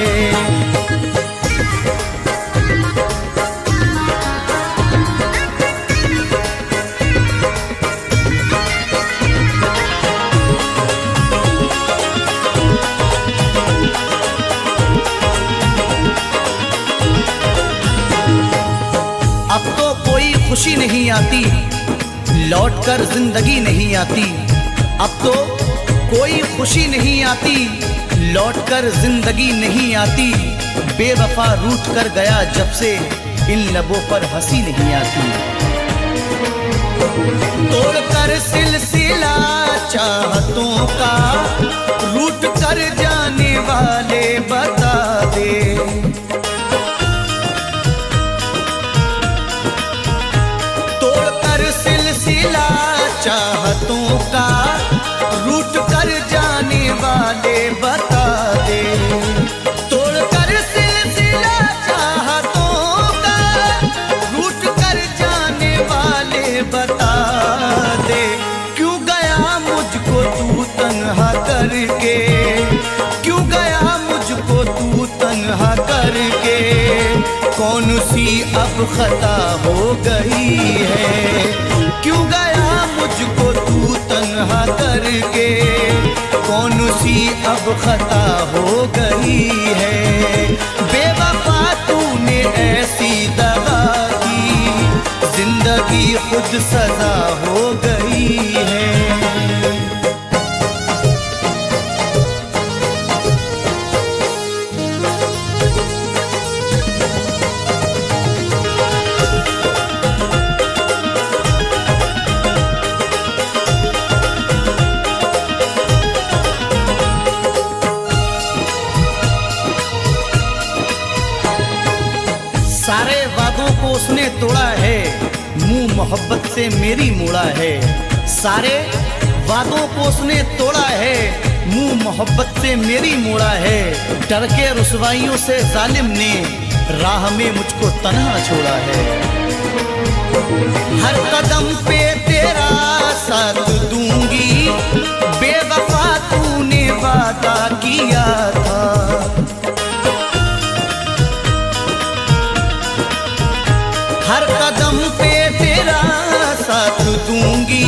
खुशी नहीं आती, लौटकर जिंदगी नहीं आती। अब तो कोई खुशी नहीं आती, लौटकर जिंदगी नहीं आती। बेवफा रूठ कर गया जब से, इन लबों पर हंसी नहीं आती। तोड़कर सिलसिला चाहतों का, रूठ कर जाने वाले बता दे। सिलसिला चाहतों का, रूठ कर जाने वाले बता दे। तोड़कर सिलसिला चाहतों का, रूठ कर जाने वाले बता दे। क्यों गया मुझको तू तन्हा करके, क्यों गया मुझको तू तन्हा करके, कौन सी अब खता हो गई है। क्यों गया मुझको तू तन्हा करके, कौन सी अब खता हो गई है। बेवफा तूने ऐसी दगा की, जिंदगी खुद सजा हो गई है। सारे वादों को उसने तोड़ा है, मुंह मोहब्बत से मेरी मोड़ा है। सारे वादों को उसने तोड़ा है, मुंह मोहब्बत से मेरी मोड़ा है। डर के रुसवाइयों से जालिम ने राह में मुझको तन्हा छोड़ा है। हर कदम पे तेरा साथ दूंगी, बेवफा तूने वादा किया था। हर कदम पे तेरा साथ दूंगी,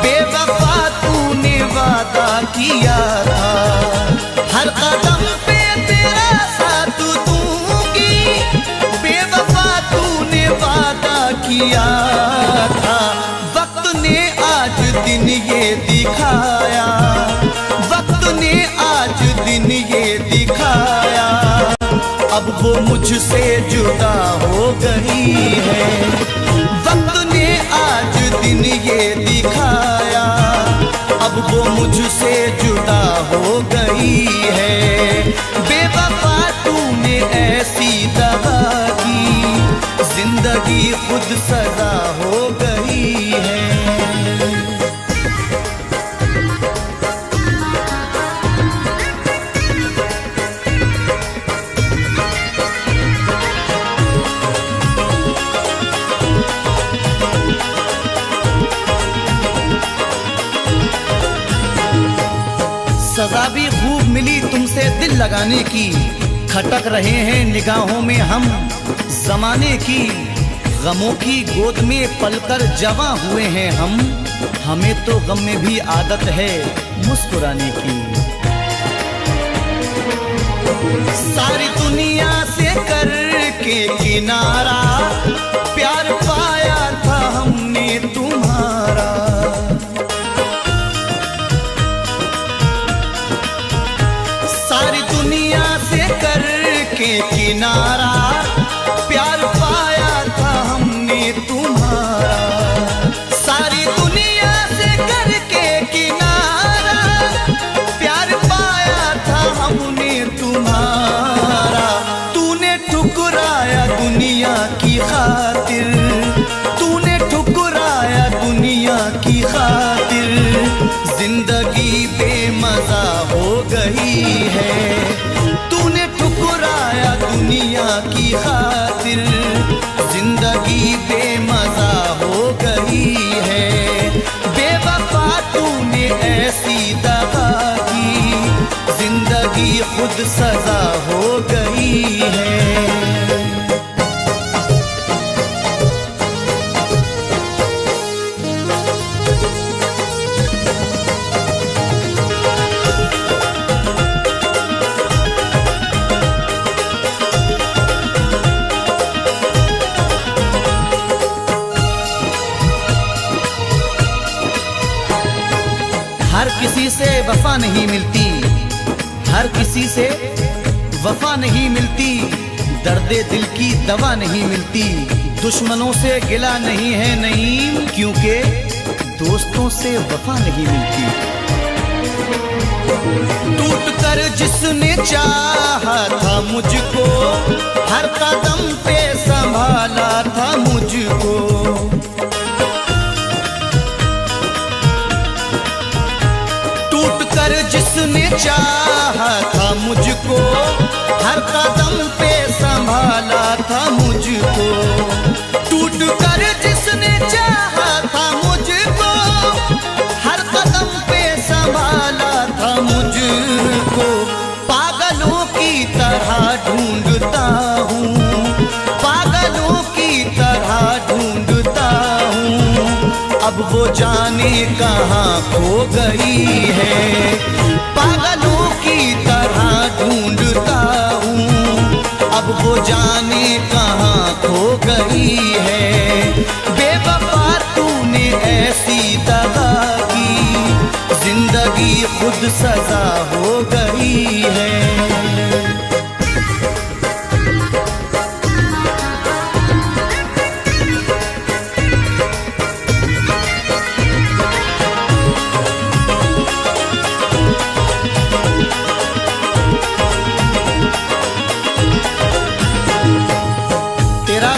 बेवफा तूने वादा किया था। हर कदम पे तेरा साथ दूंगी, बेवफा तूने वादा किया था। वक्त ने आज दिन ये दिखाया, वक्त ने आज दिन ये दिखाया, अब वो मुझसे जुदा हो गई है। वक्त ने आज दिन ये दिखाया, अब वो मुझसे जुदा हो गई है। बेवफा तूने ऐसी दगा की, जिंदगी खुद सजा हो गई है। लगाने की, खटक रहे हैं निगाहों में हम जमाने की। गमों की गोद में पलकर जवां हुए हैं हम, हमें तो गम में भी आदत है मुस्कुराने की। सारी दुनिया से करके किनारा, प्यार पाया था हमने तुम्हारा। सारी दुनिया से करके किनारा, प्यार पाया था हमने तुम्हारा। सारी दुनिया से करके किनारा, प्यार पाया था हमने तुम्हारा। तूने ठुकराया दुनिया की खातिर, तूने ठुकराया दुनिया की खातिर। जिंदगी बेमजा हो गई है, तूने ठुकराया दुनिया की खातिर। जिंदगी बेमजा हो गई है, बेवफा तूने ऐसी दगा की। जिंदगी खुद सजा हो गई है। हर किसी से वफा नहीं मिलती, हर किसी से वफा नहीं मिलती। दर्दे दिल की दवा नहीं मिलती। दुश्मनों से गिला नहीं है नईम, क्योंकि दोस्तों से वफा नहीं मिलती। टूट कर जिसने चाहा था मुझको, हर कदम पे संभाला था मुझको। कर जिसने चाहा था मुझको, हर कदम पे संभाला था मुझको। टूट कर जिसने चाहा था मुझको, हर कदम पे संभाला था मुझको। पागलों की तरह ढूंढता हूँ, पागलों की तरह ढूंढता हूँ। अब वो जाने कहाँ खो गई है, पागलों की तरह ढूंढता हूँ। अब वो जाने कहाँ खो गई है, बेवफा तूने ऐसी दगा की। जिंदगी खुद सजा हो गई है।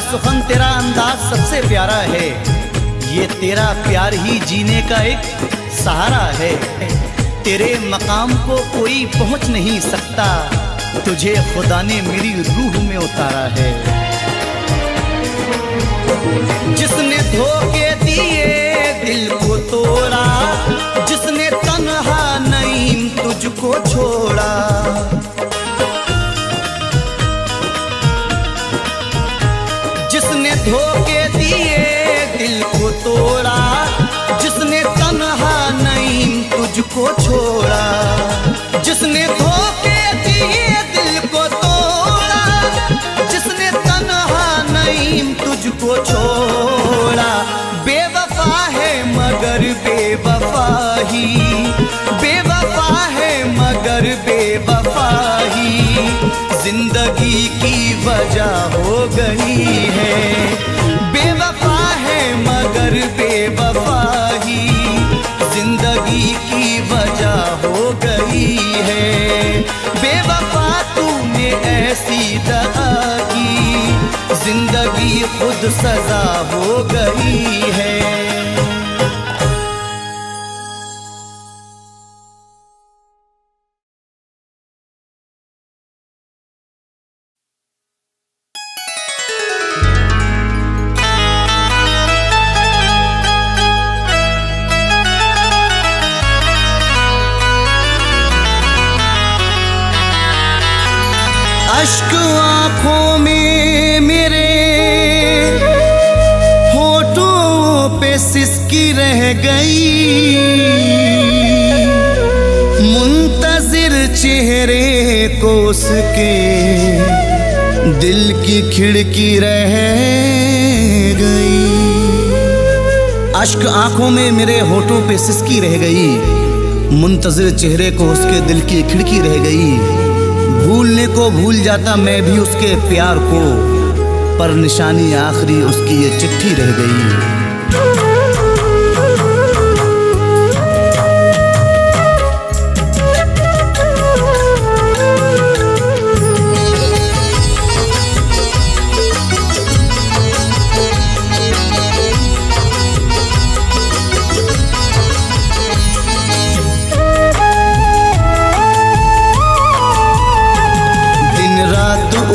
सुखन तेरा अंदाज सबसे प्यारा है, ये तेरा प्यार ही जीने का एक सहारा है। तेरे मकाम को कोई पहुंच नहीं सकता, तुझे खुदा ने मेरी रूह में उतारा है। जिसने धोखे दिए दिल को तोड़ा, जिसने तन्हा नईम तुझको छोड़ा। जिसने धोखे दिए दिल को तोड़ा, जिसने तन्हा नईम तुझको छोड़ा। जिसने धोखे दिए दिल को तोड़ा, जिसने तन्हा नईम तुझको छोड़ा। बेवफा है मगर बेवफा ही, बेवफा है मगर बेवफा ही। जिंदगी की वजह हो गई है, बेवफा है मगर बेवफा ही। जिंदगी की वजह हो गई है, बेवफा तूने ऐसी दगा की। जिंदगी खुद सजा हो गई है। मेरे होठों पे सिसकी रह गई, मुंतजिर चेहरे को उसके दिल की खिड़की रह गई। अश्क आंखों में मेरे होठों पे सिसकी रह गई, मुंतजिर चेहरे को उसके दिल की खिड़की रह गई। भूलने को भूल जाता मैं भी उसके प्यार को, पर निशानी आखिरी उसकी ये चिट्ठी रह गई।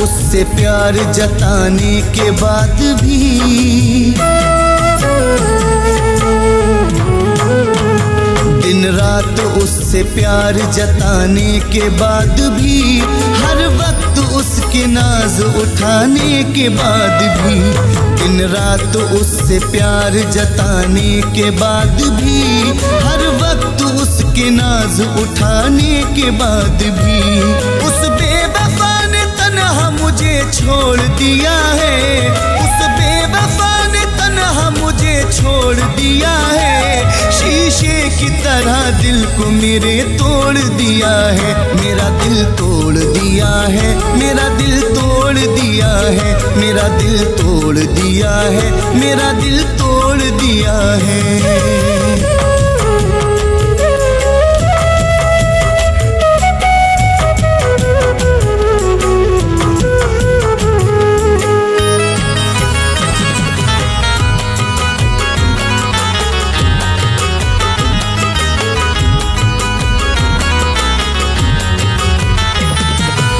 उससे प्यार जताने के बाद भी दिन रात उससे प्यार जताने के बाद भी, हर वक्त उसके नाज उठाने के बाद भी, दिन रात उससे प्यार जताने के बाद भी, हर वक्त उसके नाज उठाने के बाद भी, उस बेवफा ने तन्हा मुझे छोड़ दिया है, उस बेवफा ने तन्हा मुझे छोड़ दिया है। शीशे की तरह दिल को मेरे तोड़ दिया है, मेरा दिल तोड़ दिया है, मेरा दिल तोड़ दिया है, मेरा दिल तोड़ दिया है, मेरा दिल तोड़ दिया है।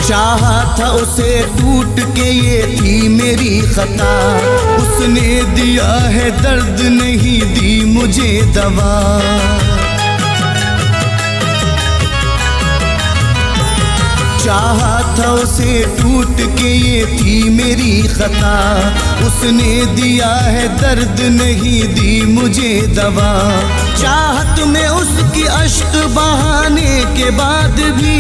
चाहा था उसे टूट के, ये थी मेरी खता, उसने दिया है दर्द नहीं दी मुझे दवा। चाहा था उसे टूट के, ये थी मेरी खता, उसने दिया है दर्द नहीं दी मुझे दवा। चाहत में उसकी अश्क बहाने के बाद भी,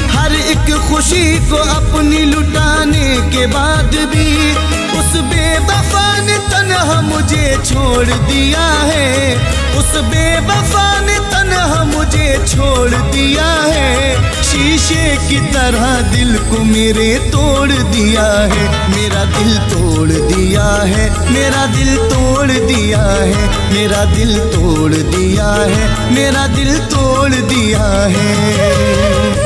हर एक खुशी को अपनी लुटाने के बाद भी, उस बेवफा ने तन्हा मुझे छोड़ दिया है, उस बेवफा ने तन्हा मुझे छोड़ दिया है। शीशे की तरह दिल को मेरे तोड़ दिया है, मेरा दिल तोड़ दिया है, मेरा दिल तोड़ दिया है, मेरा दिल तोड़ दिया है, मेरा दिल तोड़ दिया है।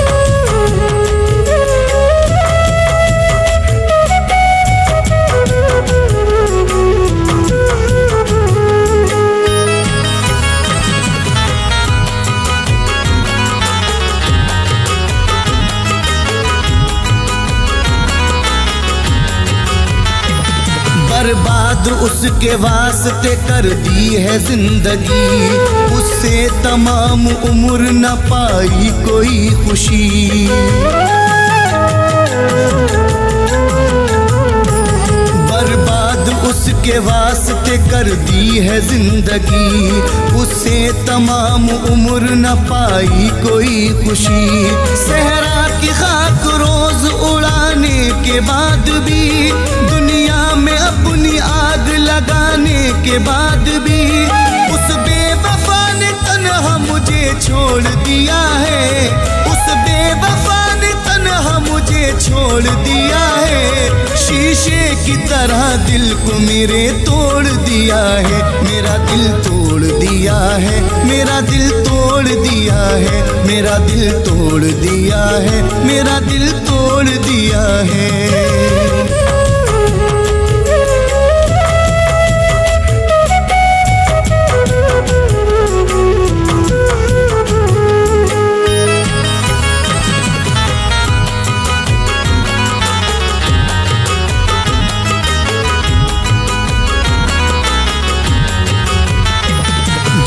बर्बाद उसके वास्ते कर दी है जिंदगी, उससे तमाम उम्र न पाई कोई खुशी। बर्बाद उसके वास्ते कर दी है जिंदगी, उससे तमाम उम्र न पाई कोई खुशी। सहरा की खाक रोज उड़ाने के बाद भी, दुनिया में अपनी आग लगाने के बाद भी, उस बेवफा ने तन्हा मुझे छोड़ दिया है, उस बेवफा ने तन्हा मुझे छोड़ दिया है। शीशे की तरह दिल को मेरे तोड़ दिया है, मेरा दिल तोड़ दिया है, मेरा दिल तोड़ दिया है, मेरा दिल तोड़ दिया है, मेरा दिल तोड़ दिया है।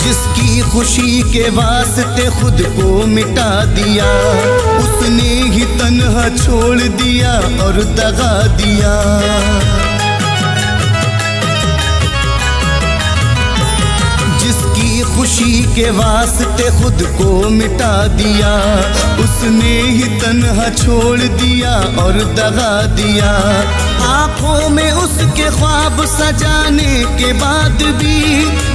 जिसकी खुशी के वास्ते खुद को मिटा दिया, उसने ही तन्हा छोड़ दिया और दगा दिया। खुशी के वास्ते खुद को मिटा दिया, उसने ही तन्हा छोड़ दिया और दगा दिया। आंखों में उसके ख्वाब सजाने के बाद भी,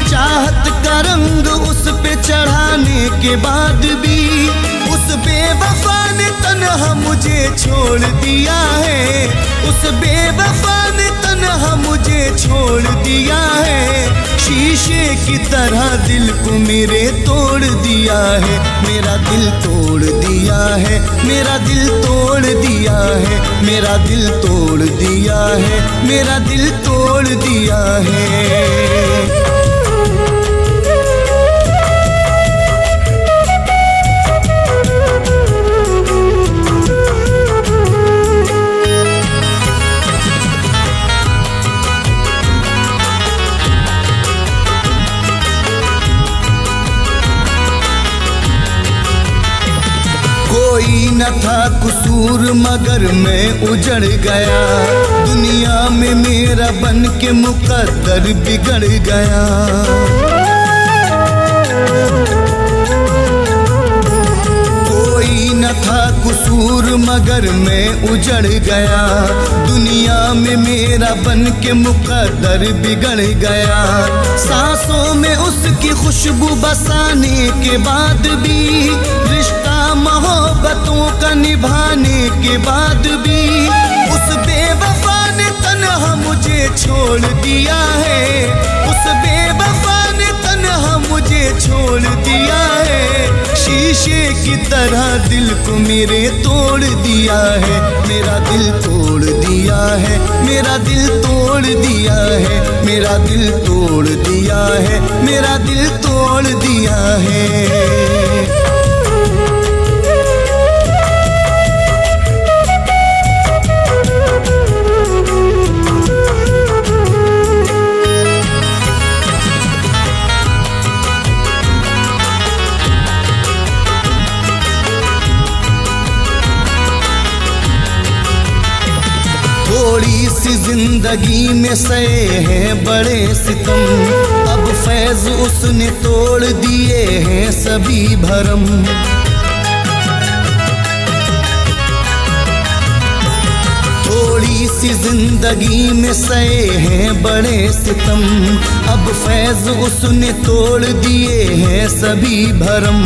चाहत का रंग उस पे चढ़ाने के बाद भी, उस बेवफा ने तन्हा मुझे छोड़ दिया है, उस बेवफा ने तन्हा मुझे छोड़ दिया है। शीशे की तरह दिल को मेरे तोड़ दिया है, मेरा दिल तोड़ दिया है, मेरा दिल तोड़ दिया है, मेरा दिल तोड़ दिया है, मेरा दिल तोड़ दिया है। कोई न था कसूर मगर मैं उजड़ गया, दुनिया में मेरा बन के मुकद्दर बिगड़ गया। कोई न था कसूर मगर मैं उजड़ गया, दुनिया में मेरा बन के मुकद्दर बिगड़ गया। सांसों में उसकी खुशबू बसाने के बाद भी, रिश्ता मोहब्बतों का निभाने के बाद भी, उस बेवफा ने तन्हा मुझे छोड़ दिया है, उस बेवफा ने तन्हा मुझे छोड़ दिया है। शीशे की तरह दिल को मेरे तोड़ दिया है, मेरा दिल तोड़ दिया है, मेरा दिल तोड़ दिया है, मेरा दिल तोड़ दिया है, मेरा दिल तोड़ दिया है। थोड़ी सी जिंदगी में सहे हैं बड़े सितम, अब फैज उसने तोड़ दिए हैं सभी भरम। थोड़ी सी जिंदगी में सहे हैं बड़े सितम, अब फैज उसने तोड़ दिए हैं सभी भरम।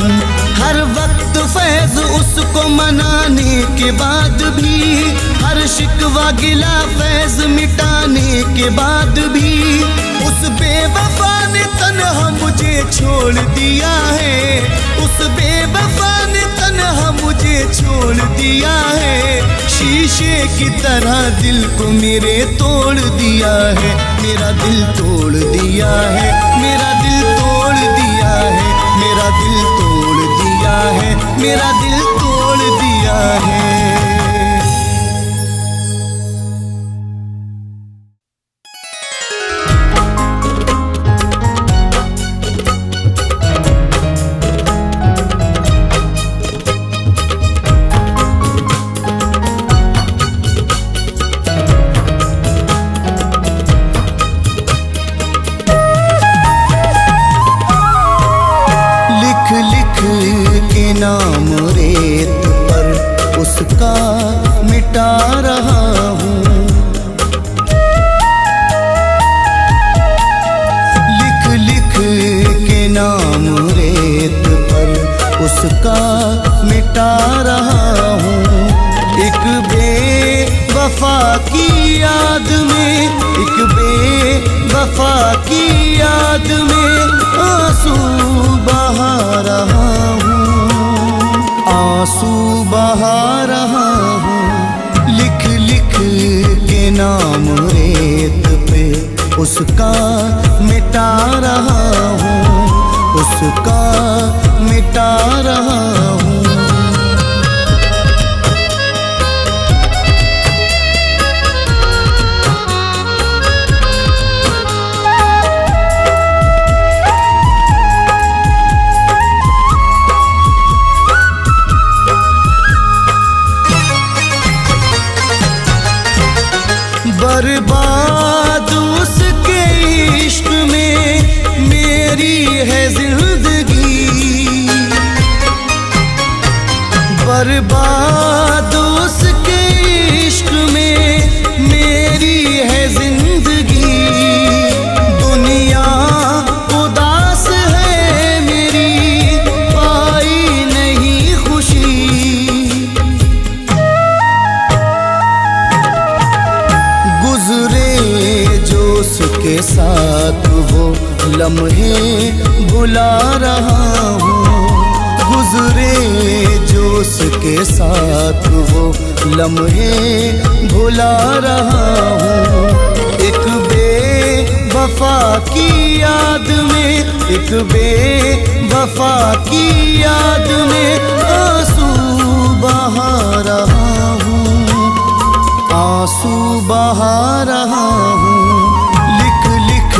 हर वक्त फैज उसको मनाने के बाद भी, हर शिकवा गिला फैज मिटाने के बाद भी, उस बेवफा ने तन्हा मुझे छोड़ दिया है, उस बेवफा ने तन्हा मुझे छोड़ दिया है। शीशे की तरह दिल को मेरे तोड़ दिया है, मेरा दिल तोड़ दिया है, मेरा दिल तोड़ दिया है, मेरा दिल तोड़ दिया है, मेरा दिल तोड़ दिया है। नाम रेत पर उसका मिटा रहा हूँ, लिख लिख के नाम रेत पर उसका मिटा रहा हूँ। एक बेवफा की याद में, एक बेवफा की याद में आंसू बहा रहा हूँ, आंसू बहा रहा हूँ। लिख लिख के नाम रेत पे उसका मिटा रहा हूँ, उसका मिटा रहा हूँ। बर्बाद उसके इश्क में मेरी है जिंदगी, लम्हे भुला रहा हूँ, गुजरे जो उसके साथ वो लम्हे भुला रहा हूँ। एक बेवफा की याद में, एक बेवफा की याद में आंसू बहा रहा हूँ, आंसू बहा रहा हूँ। लिख लिख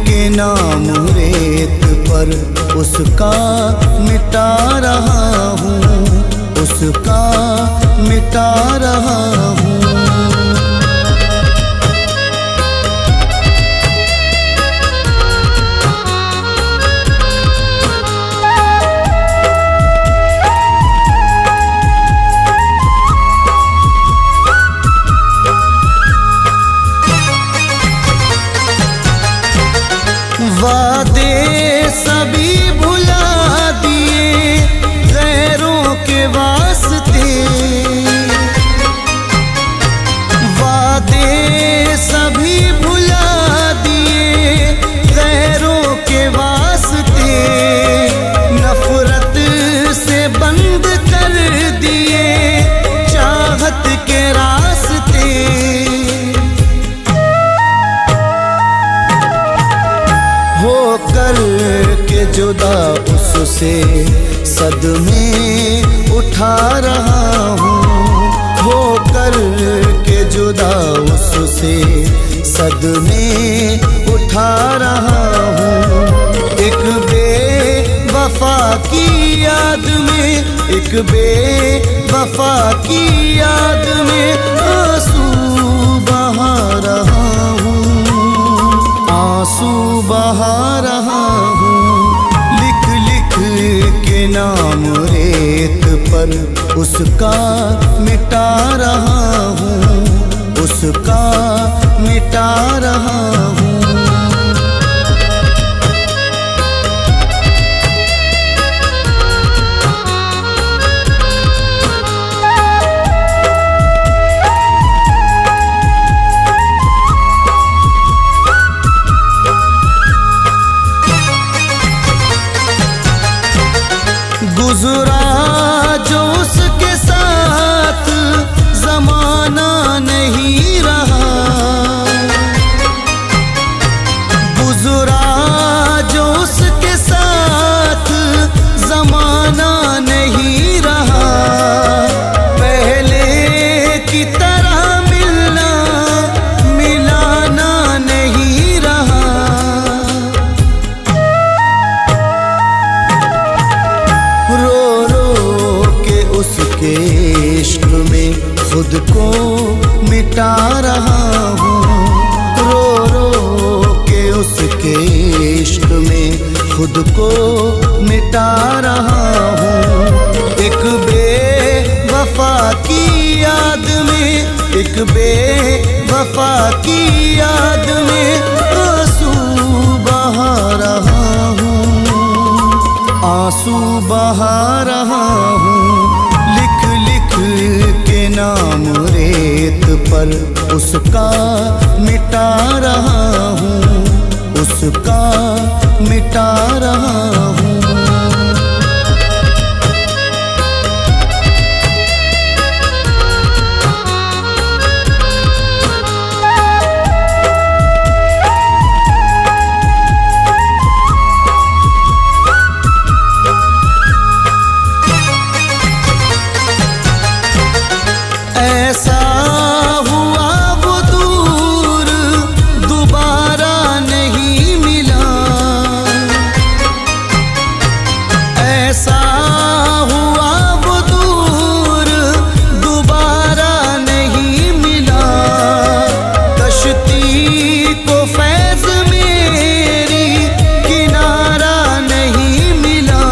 के नाम रेत पर उसका मिटा रहा हूँ, उसका मिटा रहा हूँ। वादे सभी भुला दिए गैरों के वास्ते, वादे सभी भुला दिए गैरों के वास्ते, नफरत से बंद कर दिए चाहत के रास्ते। होकर के जुदा उससे सदमे उठा रहा हूँ, होकर के जुदा उससे सदमे उठा रहा हूँ। एक बेवफा की याद में, एक बेवफा की याद में आंसू बहा रहा हूँ, आंसू बहा रहा हूँ। लिख लिख के नाम रेत पर उसका मिटा रहा हूँ, उसका मिटा रहा हूँ। गुजरा जो उसके साथ जमाना नहीं रहा, गुजरा जो उसके साथ जमाना नहीं रहा। पहले की तरह मिलना मिलाना नहीं रहा। रो रो के उसके इश्क में खुद को मिटा रहा हूँ, रो रो के उसके इश्क में खुद को मिटा रहा हूँ। एक बेवफा की याद में, एक बेवफा की याद में आंसू बहा रहा हूँ, आंसू बहा रहा हूँ। लिख लिख के नाम रेत पर उसका मिटा रहा हूँ, उसका मिटा रहा हूँ। ऐसा हुआ वो दूर दोबारा नहीं मिला, ऐसा हुआ वो दूर दोबारा नहीं मिला। कश्ती को फैज़ मेरी किनारा नहीं मिला।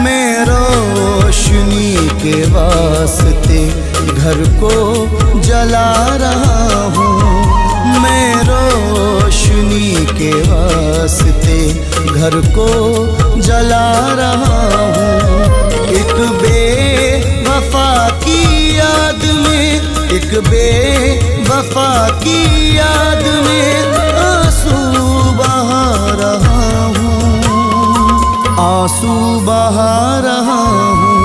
मैं रोशनी के वास्ते घर को जला रहा हूँ, मैं रोशनी के वास्ते घर को जला रहा हूँ। एक बेवफा की याद में, एक बेवफा बेवफा की याद में आंसू बहा रहा हूँ, आंसू बहा रहा हूँ।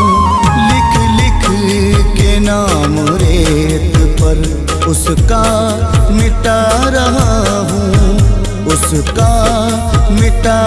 लिख लिख के नाम रेत पर उसका मिटा रहा हूँ, उसका मिटा